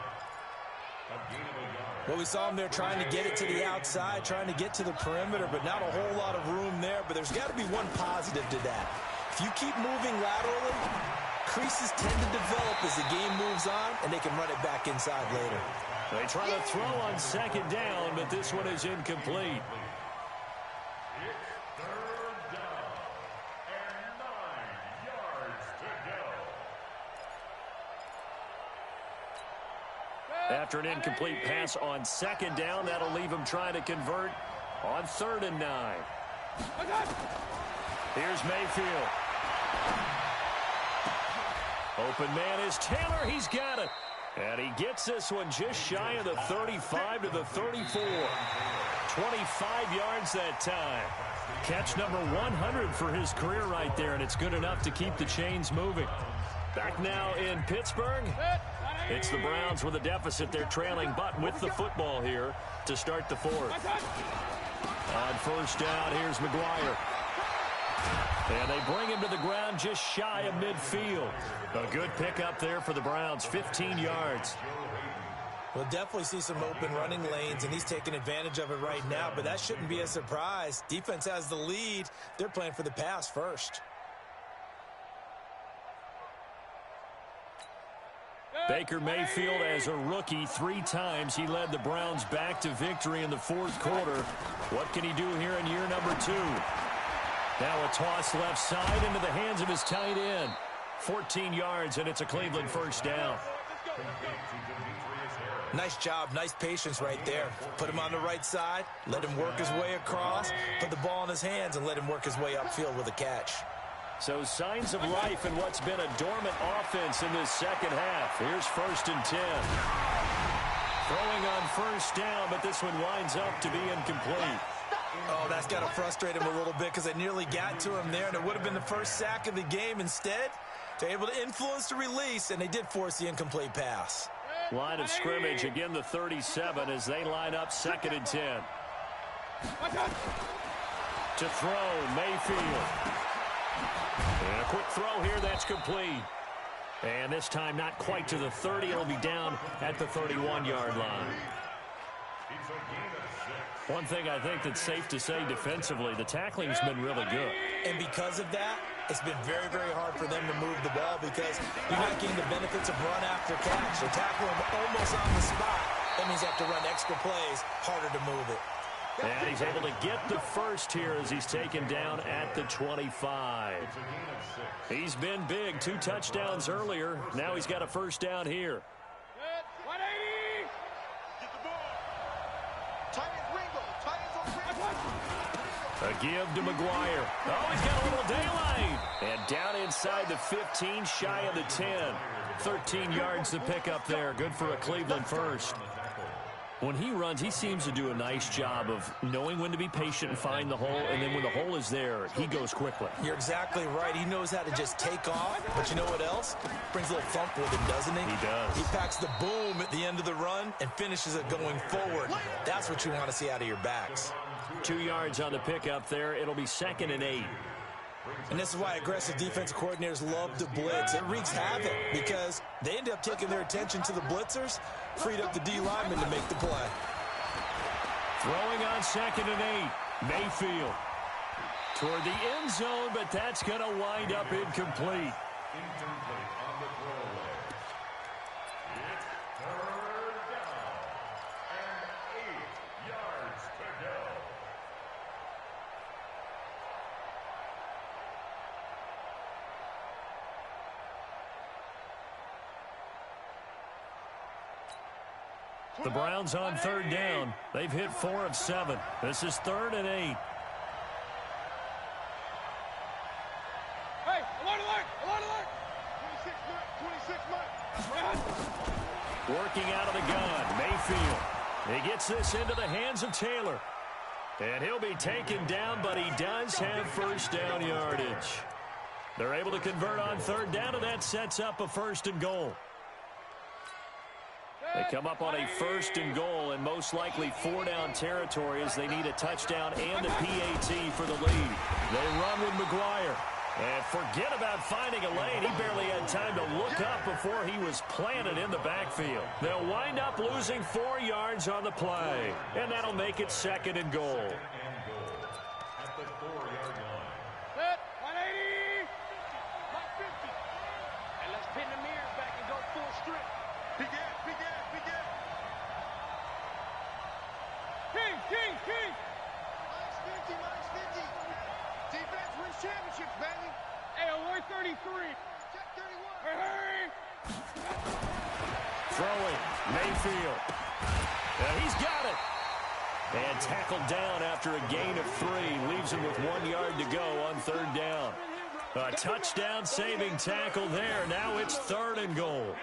Well, we saw him there trying to get it to the outside, trying to get to the perimeter, but not a whole lot of room there. But there's got to be one positive to that. If you keep moving laterally, creases tend to develop as the game moves on, and they can run it back inside later. They try to throw on 2nd down, but this one is incomplete. It's 3rd down and 9 yards to go. After an incomplete pass on 2nd down, that'll leave him trying to convert on 3rd and 9. Here's Mayfield. Open man is Taylor. He's got it. And he gets this one just shy of the 35 to the 34. 25 yards that time. Catch number 100 for his career right there, and it's good enough to keep the chains moving. Back now in Pittsburgh. It's the Browns with a deficit. They're trailing, but with the football here to start the fourth. On first down, here's McGuire. And they bring him to the ground just shy of midfield. A good pickup there for the Browns, 15 yards. We'll definitely see some open running lanes, and he's taking advantage of it right now, but that shouldn't be a surprise. Defense has the lead. They're playing for the pass first. Baker Mayfield, as a rookie, 3 times he led the Browns back to victory in the fourth quarter. What can he do here in year number 2? Now a toss left side into the hands of his tight end. 14 yards, and it's a Cleveland first down. Nice job, nice patience right there. Put him on the right side, let him work his way across, put the ball in his hands, and let him work his way upfield with a catch. So signs of life in what's been a dormant offense in this second half. Here's 1st and 10. Throwing on first down, but this one winds up to be incomplete. Oh, that's got to frustrate him a little bit because they nearly got to him there, and it would have been the first sack of the game. Instead, they're able to influence the release, and they did force the incomplete pass. Line of scrimmage, again the 37 as they line up 2nd and 10. To throw, Mayfield. And a quick throw here, that's complete. And this time not quite to the 30. It'll be down at the 31-yard line. One thing I think that's safe to say defensively, the tackling's been really good. And because of that, it's been very, very hard for them to move the ball because you're not getting the benefits of run after catch. They tackle him almost on the spot. That means you have to run extra plays, harder to move it. And he's able to get the first here as he's taken down at the 25. He's been big, 2 touchdowns earlier. Now he's got a first down here. 180. Get the ball. Titans Ringo. Titans on Ringo. A give to McGuire. Oh, he's got a little daylight. And down inside the 15, shy of the 10. 13 yards to pick up there. Good for a Cleveland first. When he runs, he seems to do a nice job of knowing when to be patient and find the hole, and then when the hole is there, he goes quickly. You're exactly right. He knows how to just take off, but you know what else? Brings a little thump with him, doesn't he? He does. He packs the boom at the end of the run and finishes it going forward. That's what you want to see out of your backs. 2 yards on the pickup there. It'll be 2nd and 8. And this is why aggressive defensive coordinators love to blitz. It wreaks havoc because they end up taking their attention to the blitzers, freed up the D lineman to make the play. Throwing on 2nd and 8. Mayfield toward the end zone, but that's going to wind up incomplete. Incomplete on the throwaway. It's 3rd down and 8 yards to go. The Browns on 3rd down. They've hit 4 of 7. This is 3rd and 8. Hey, alert, alert, alert, alert. 26 months. Working out of the gun, Mayfield. He gets this into the hands of Taylor. And he'll be taken down, but he does have first down yardage. They're able to convert on 3rd down, and that sets up a 1st and goal. They come up on a 1st and goal, and most likely 4-down territory as they need a touchdown and a PAT for the lead. They run with McGuire. And forget about finding a lane. He barely had time to look up before he was planted in the backfield. They'll wind up losing 4 yards on the play, and that'll make it 2nd and goal. At the 4-yard line. Set, 180. 150. And let's pin the mirrors back and go full strip. Begin. King. Minus 50. Defense wins championships, baby. Hey, alert 33. Check 31. Hurry. Throwing, Mayfield. He's got it. And tackled down after a gain of 3. Leaves him with 1 yard to go on 3rd down. A touchdown saving tackle there. Now it's 3rd and goal.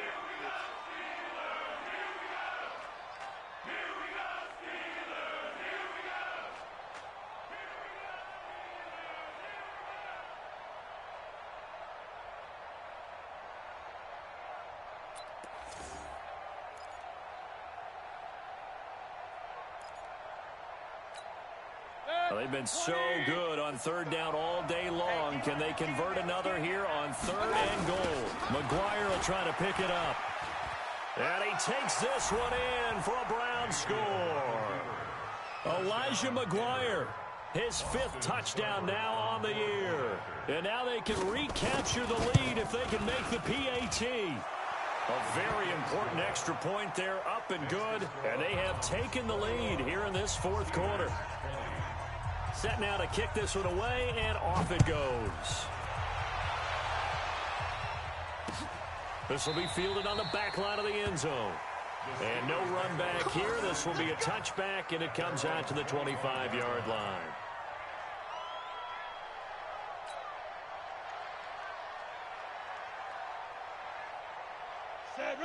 Well, they've been so good on third down all day long. Can they convert another here on third and goal? McGuire will try to pick it up. And he takes this one in for a Brown score. Elijah McGuire, his 5th touchdown now on the year. And now they can recapture the lead if they can make the PAT. A very important extra point there, up and good. And they have taken the lead here in this 4th quarter. Set now to kick this one away, and off it goes. This will be fielded on the back line of the end zone. And no run back here. This will be a touchback, and it comes out to the 25-yard line.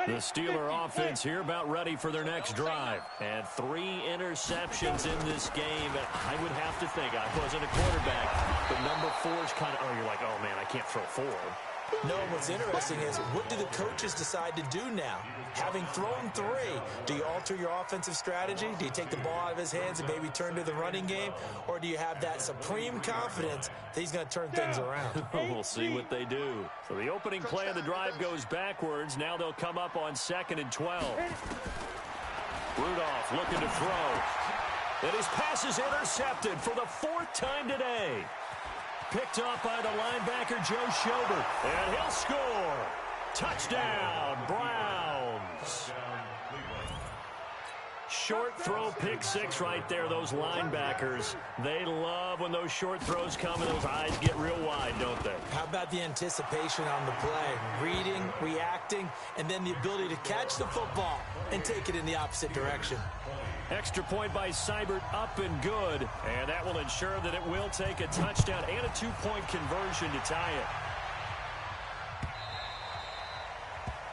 The Steeler offense here about ready for their next drive. And 3 interceptions in this game. And I would have to think, I wasn't a quarterback, but number 4 is kind of, oh, you're like, oh, man, I can't throw 4. No, what's interesting is, what do the coaches decide to do now? Having thrown 3, do you alter your offensive strategy? Do you take the ball out of his hands and maybe turn to the running game? Or do you have that supreme confidence that he's going to turn things around? We'll see what they do. So the opening play of the drive goes backwards. Now they'll come up on 2nd and 12. Rudolph looking to throw. And his pass is intercepted for the 4th time today. Picked up by the linebacker, Joe Schobert. And he'll score. Touchdown, Browns. Short throw, pick 6 right there. Those linebackers, they love when those short throws come and those eyes get real wide, don't they? How about the anticipation on the play? Reading, reacting, and then the ability to catch the football and take it in the opposite direction. Extra point by Seibert, up and good. And that will ensure that it will take a touchdown and a 2-point conversion to tie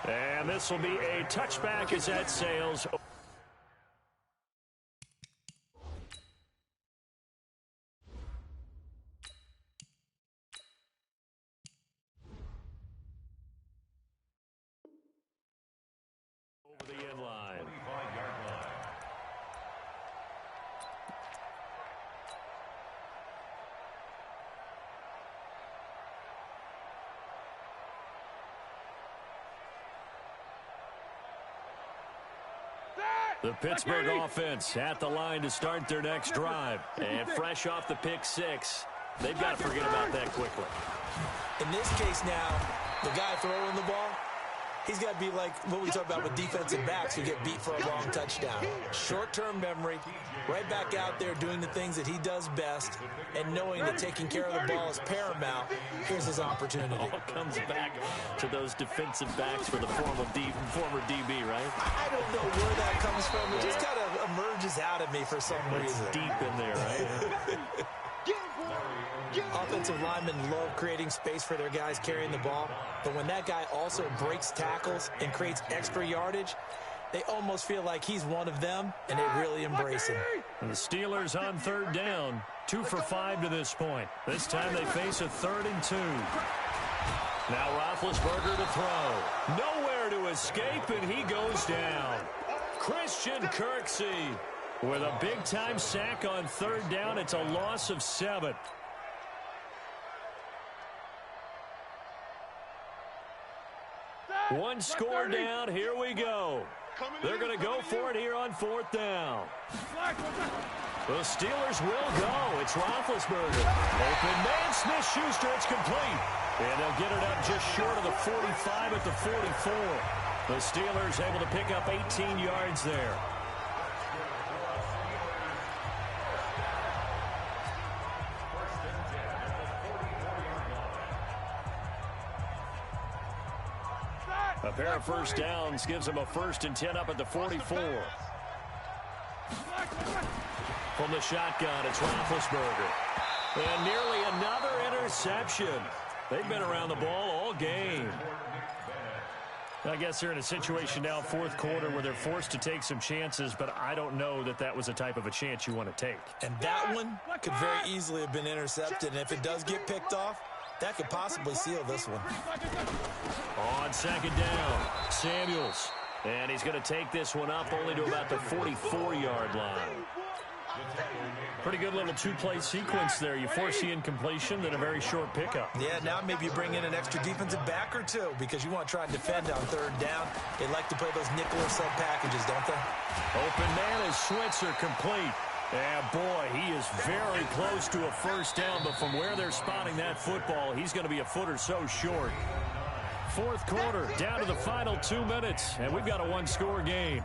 it. And this will be a touchback as that sails. Over the end line. The Pittsburgh offense at the line to start their next drive. And fresh off the pick 6, they've got to forget about that quickly. In this case now, the guy throwing the ball, he's got to be like what we talk about with defensive backs who get beat for a long touchdown. Short-term memory, right back out there doing the things that he does best, and knowing that taking care of the ball is paramount. Here's his opportunity. All comes back to those defensive backs for the former DB, right? I don't know where that comes from. It just kind of emerges out of me for some reason. It's deep in there, right? Offensive linemen love creating space for their guys carrying the ball, but when that guy also breaks tackles and creates extra yardage, they almost feel like he's one of them, and they really embrace him. And the Steelers on 3rd down, 2 for 5 to this point. This time they face a 3rd and 2. Now Roethlisberger to throw. Nowhere to escape, and he goes down. Christian Kirksey with a big-time sack on 3rd down. It's a loss of 7. One score down. Here we go. They're going to go for it here on 4th down. The Steelers will go. It's Roethlisberger. Open man, Smith-Schuster. It's complete. And they'll get it up just short of the 45 at the 44. The Steelers able to pick up 18 yards there. A pair of first downs gives them a 1st and 10 up at the 44. From the shotgun, it's Roethlisberger. And nearly another interception. They've been around the ball all game. I guess they're in a situation now, 4th quarter, where they're forced to take some chances, but I don't know that that was a type of a chance you want to take. And that one could very easily have been intercepted, and if it does get picked off, that could possibly seal this one. On 2nd down, Samuels. And he's going to take this one up only to about the 44-yard line. Pretty good little two-play sequence there. You force the incompletion, then a very short pickup. Yeah, now maybe you bring in an extra defensive back or two because you want to try and defend on third down. They like to play those nickel or sub packages, don't they? Open man is Switzer, complete. Yeah, boy, he is very close to a first down, but from where they're spotting that football, he's going to be a foot or so short. Fourth quarter, down to the final 2 minutes, and we've got a one-score game.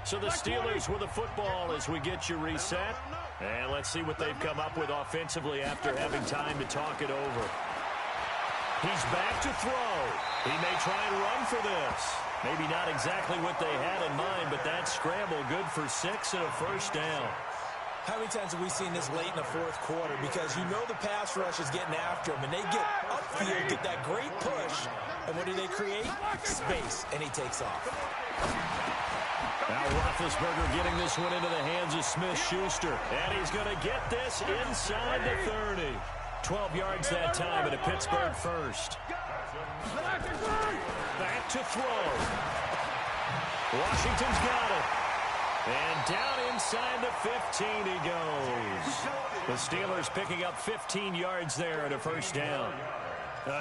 So the Steelers with the football as we get you reset. And let's see what they've come up with offensively after having time to talk it over. He's back to throw. He may try and run for this. Maybe not exactly what they had in mind, but that scramble good for 6 and a first down. How many times have we seen this late in the fourth quarter? Because you know the pass rush is getting after him, and they get upfield, get that great push, and what do they create? Space, and he takes off. Now Roethlisberger getting this one into the hands of Smith-Schuster. And he's going to get this inside the 30. 12 yards that time, and a Pittsburgh first. Back to throw. Washington's got it. And down inside the 15 he goes. The Steelers picking up 15 yards there at a first down.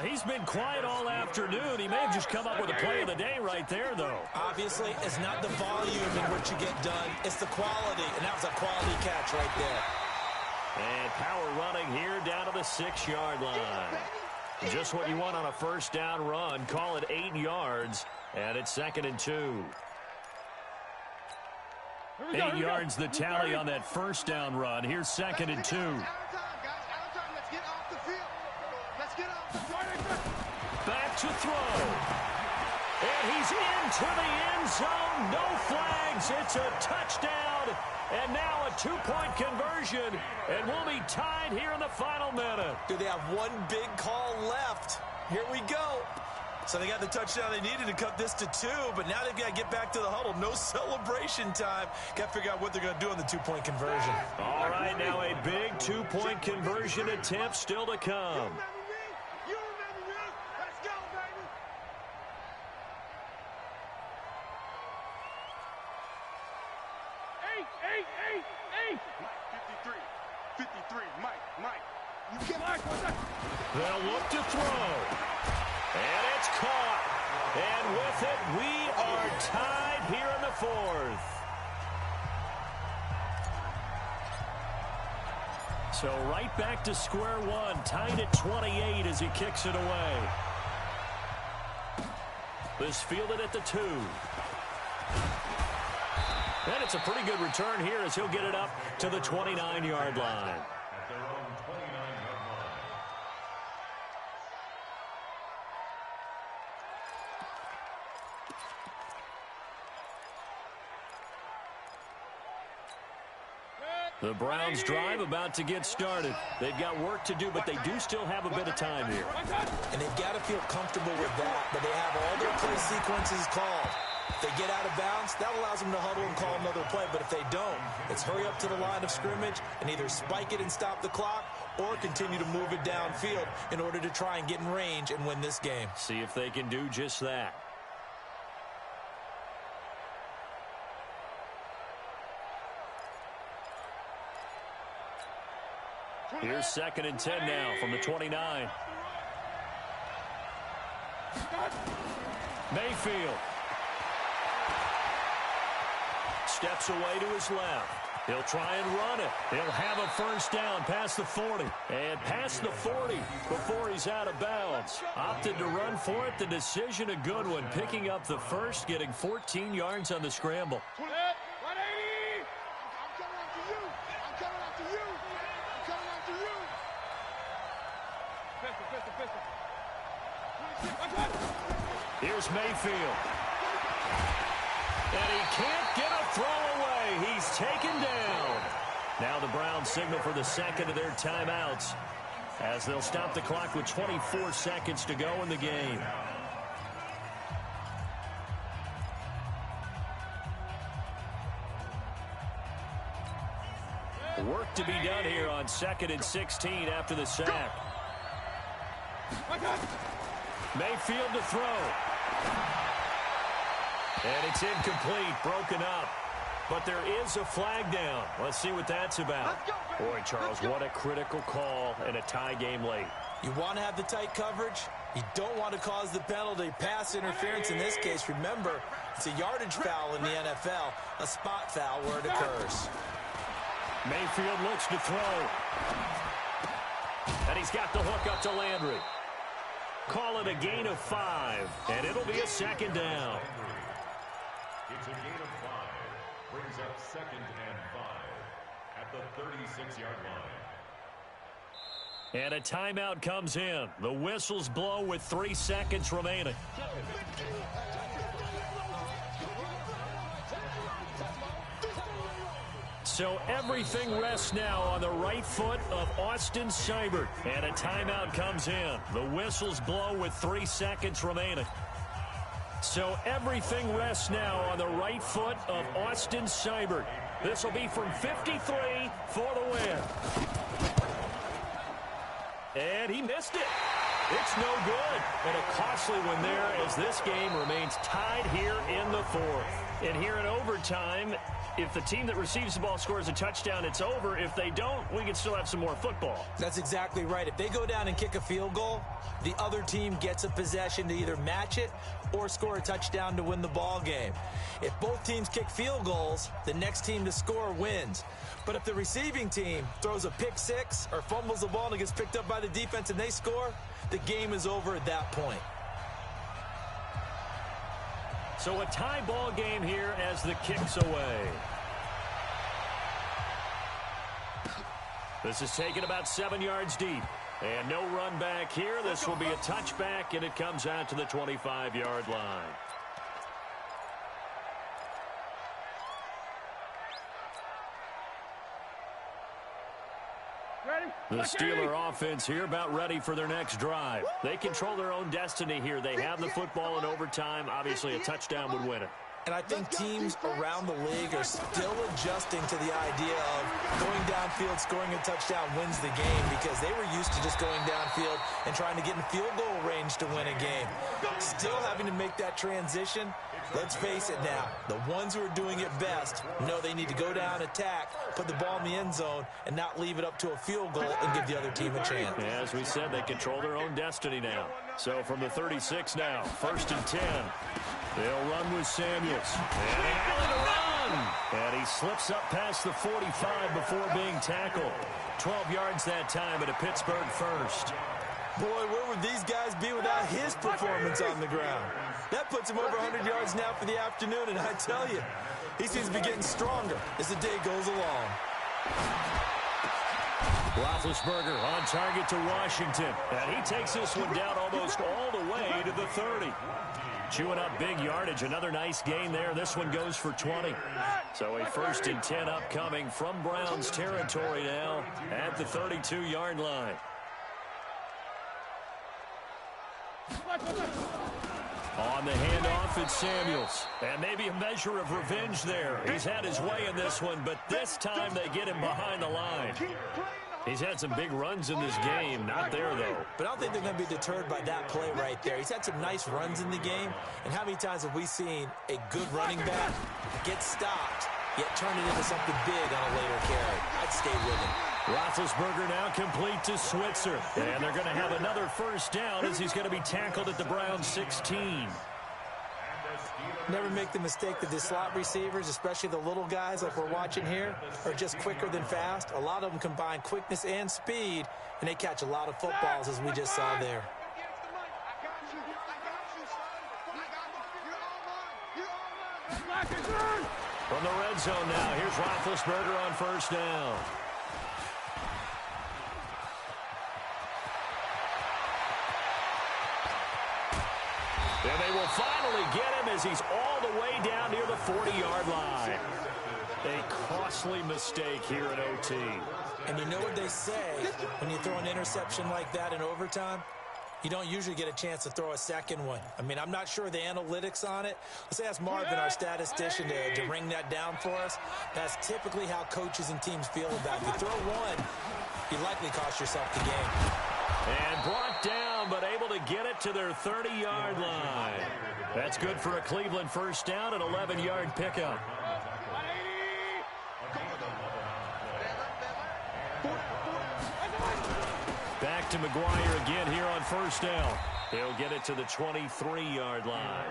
He's been quiet all afternoon. He may have just come up with a play of the day right there, though. Obviously, it's not the volume in what you get done. It's the quality, and that was a quality catch right there. And power running here down to the 6-yard line. Just what you want on a first down run. Call it 8 yards, and it's 2nd and 2. 8 yards the tally on that first down run. Here's 2nd and 2. Back to throw. And he's into the end zone. No flags. It's a touchdown. And now a 2-point conversion. And we'll be tied here in the final minute. Do they have one big call left? Here we go. So they got the touchdown they needed to cut this to 2, but now they've got to get back to the huddle. No celebration time. Got to figure out what they're going to do on the 2-point conversion. All right, now a big 2-point conversion attempt still to come. They'll look to throw. And it's caught. And with it, we are tied here in the 4th. So right back to square one. Tied at 28 as he kicks it away. This fielded at the 2. And it's a pretty good return here as he'll get it up to the 29-yard line. The Browns drive about to get started. They've got work to do, but they do still have a bit of time here. And they've got to feel comfortable with that, but they have all their play sequences called. If they get out of bounds, that allows them to huddle and call another play. But if they don't, it's hurry up to the line of scrimmage and either spike it and stop the clock or continue to move it downfield in order to try and get in range and win this game. See if they can do just that. Here's 2nd and 10 now from the 29. Mayfield steps away to his left. He'll try and run it. He'll have a first down past the 40. And past the 40 before he's out of bounds. Opted to run for it. The decision a good one. Picking up the first, getting 14 yards on the scramble. Here's Mayfield. And he can't get a throw away. He's taken down. Now the Browns signal for the second of their timeouts as they'll stop the clock with 24 seconds to go in the game. Work to be done here on 2nd and 16 after the sack. Mayfield to throw. And it's incomplete, broken up. But there is a flag down. Let's see what that's about. Boy, Charles, what a critical call in a tie game late. You want to have the tight coverage. You don't want to cause the penalty. Pass interference in this case. Remember, it's a yardage foul in the NFL, a spot foul where it occurs. Mayfield looks to throw. And he's got the hook up to Landry. Call it a gain of 5, and it'll be a 2nd down. It's a gain of 5. Brings up 2nd and 5 at the 36-yard line. And a timeout comes in. The whistles blow with 3 seconds remaining. So everything rests now on the right foot of Austin Seibert. And a timeout comes in. The whistles blow with 3 seconds remaining. So everything rests now on the right foot of Austin Seibert. This will be from 53 for the win. And he missed it. It's no good. And a costly one there as this game remains tied here in the 4th. And here in overtime, if the team that receives the ball scores a touchdown, it's over. If they don't, we can still have some more football. That's exactly right. If they go down and kick a field goal, the other team gets a possession to either match it or score a touchdown to win the ball game. If both teams kick field goals, the next team to score wins. But if the receiving team throws a pick 6 or fumbles the ball and it gets picked up by the defense and they score, the game is over at that point. So a tie ball game here as the kick's away. This is taken about 7 yards deep. And no run back here. This will be a touchback, and it comes out to the 25-yard line. The Steeler offense here about ready for their next drive. They control their own destiny here. They have the football in overtime. Obviously, a touchdown would win it. And I think teams around the league are still adjusting to the idea of going downfield, scoring a touchdown wins the game, because they were used to just going downfield and trying to get in field goal range to win a game. Still having to make that transition. Let's face it now, the ones who are doing it best know they need to go down, attack, put the ball in the end zone, and not leave it up to a field goal and give the other team a chance. Yeah, as we said, they control their own destiny now. So from the 36 now, 1st and 10. They'll run with Samuels. And Allen to run. And he slips up past the 45 before being tackled. 12 yards that time at a Pittsburgh first. Boy, where would these guys be without his performance on the ground? That puts him over 100 yards now for the afternoon, and I tell you, he seems to be getting stronger as the day goes along. Roethlisberger on target to Washington. And he takes this one down almost all the way to the 30. Chewing up big yardage. Another nice gain there. This one goes for 20. So a 1st and 10 upcoming from Browns territory now at the 32-yard line. On the handoff, it's Samuels. And maybe a measure of revenge there. He's had his way in this one, but this time they get him behind the line. He's had some big runs in this game. Not there, though. But I don't think they're going to be deterred by that play right there. He's had some nice runs in the game. And how many times have we seen a good running back get stopped, yet turn it into something big on a later carry? I'd stay with him. Roethlisberger now complete to Switzer. And they're going to have another 1st down as he's going to be tackled at the Browns 16. Never make the mistake that the slot receivers, especially the little guys like we're watching here, are just quicker than fast. A lot of them combine quickness and speed, and they catch a lot of footballs, as we just saw there. From the red zone now, here's Roethlisberger on 1st down. And they will finally get him as he's all the way down near the 40-yard line. A costly mistake here at OT. And you know what they say when you throw an interception like that in overtime? You don't usually get a chance to throw a second one. I mean, I'm not sure the analytics on it. Let's ask Marvin, our statistician, to ring that down for us. That's typically how coaches and teams feel about it. If you throw one, you likely cost yourself the game. And brought down, but able to get it to their 30-yard line. That's good for a Cleveland first down, an 11-yard pickup. Back to McGuire again here on first down. He'll get it to the 23-yard line.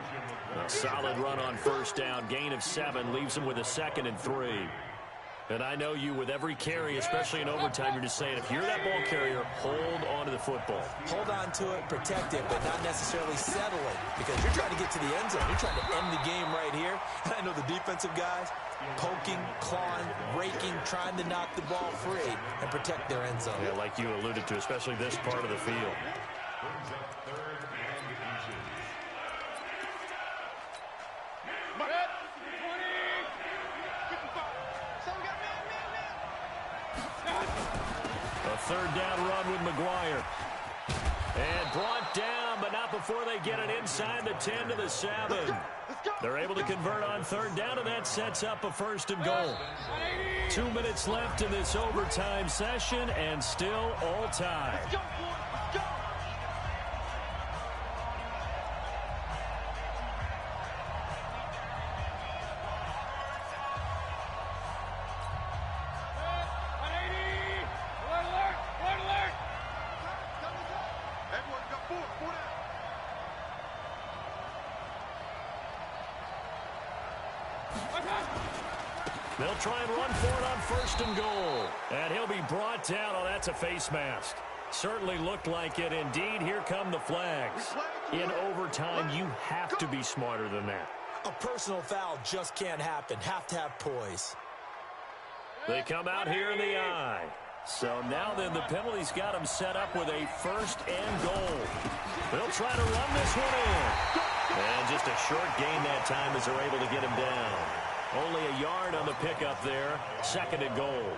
A solid run on first down. Gain of 7 leaves him with a 2nd and 3. And I know you, with every carry, especially in overtime, you're just saying, if you're that ball carrier, hold on to the football. Hold on to it, protect it, but not necessarily settle it, because you're trying to get to the end zone. You're trying to end the game right here. And I know the defensive guys poking, clawing, raking, trying to knock the ball free and protect their end zone. Yeah, like you alluded to, especially this part of the field. Brings up 3rd and inches. A 3rd down run with McGuire. And brought down, but not before they get it inside the 10 to the 7. They're able to convert on 3rd down, and that sets up a 1st and goal. 2 minutes left in this overtime session, and still all tied. Let's go, boys. Let's go. They'll try and run for it on 1st and goal. And he'll be brought down. Oh, that's a face mask. Certainly looked like it. Indeed, here come the flags. In overtime, you have to be smarter than that. A personal foul just can't happen. Have to have poise. They come out here in the eye. So now then, the penalty's got them set up with a 1st and goal. They'll try to run this one in. And just a short gain that time as they're able to get him down. Only a yard on the pickup there. 2nd and goal.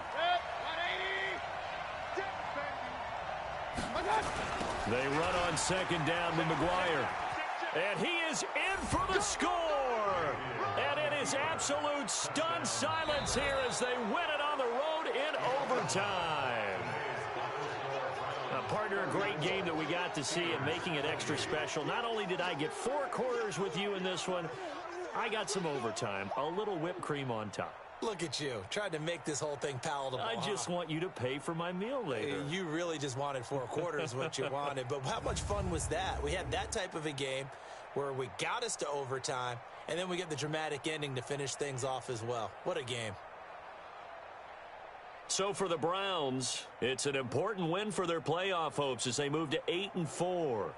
They run on 2nd down with McGuire. And he is in for the score. And it is absolute stunned silence here as they win it on the road in overtime. Partner, a great game that we got to see and making it extra special. Not only did I get 4 quarters with you in this one, I got some overtime, a little whipped cream on top. Look at you, trying to make this whole thing palatable. I just want you to pay for my meal later. You really just wanted 4 quarters what you wanted, but how much fun was that? We had that type of a game where we got us to overtime, and then we get the dramatic ending to finish things off as well. What a game. So for the Browns, it's an important win for their playoff hopes as they move to 8-4.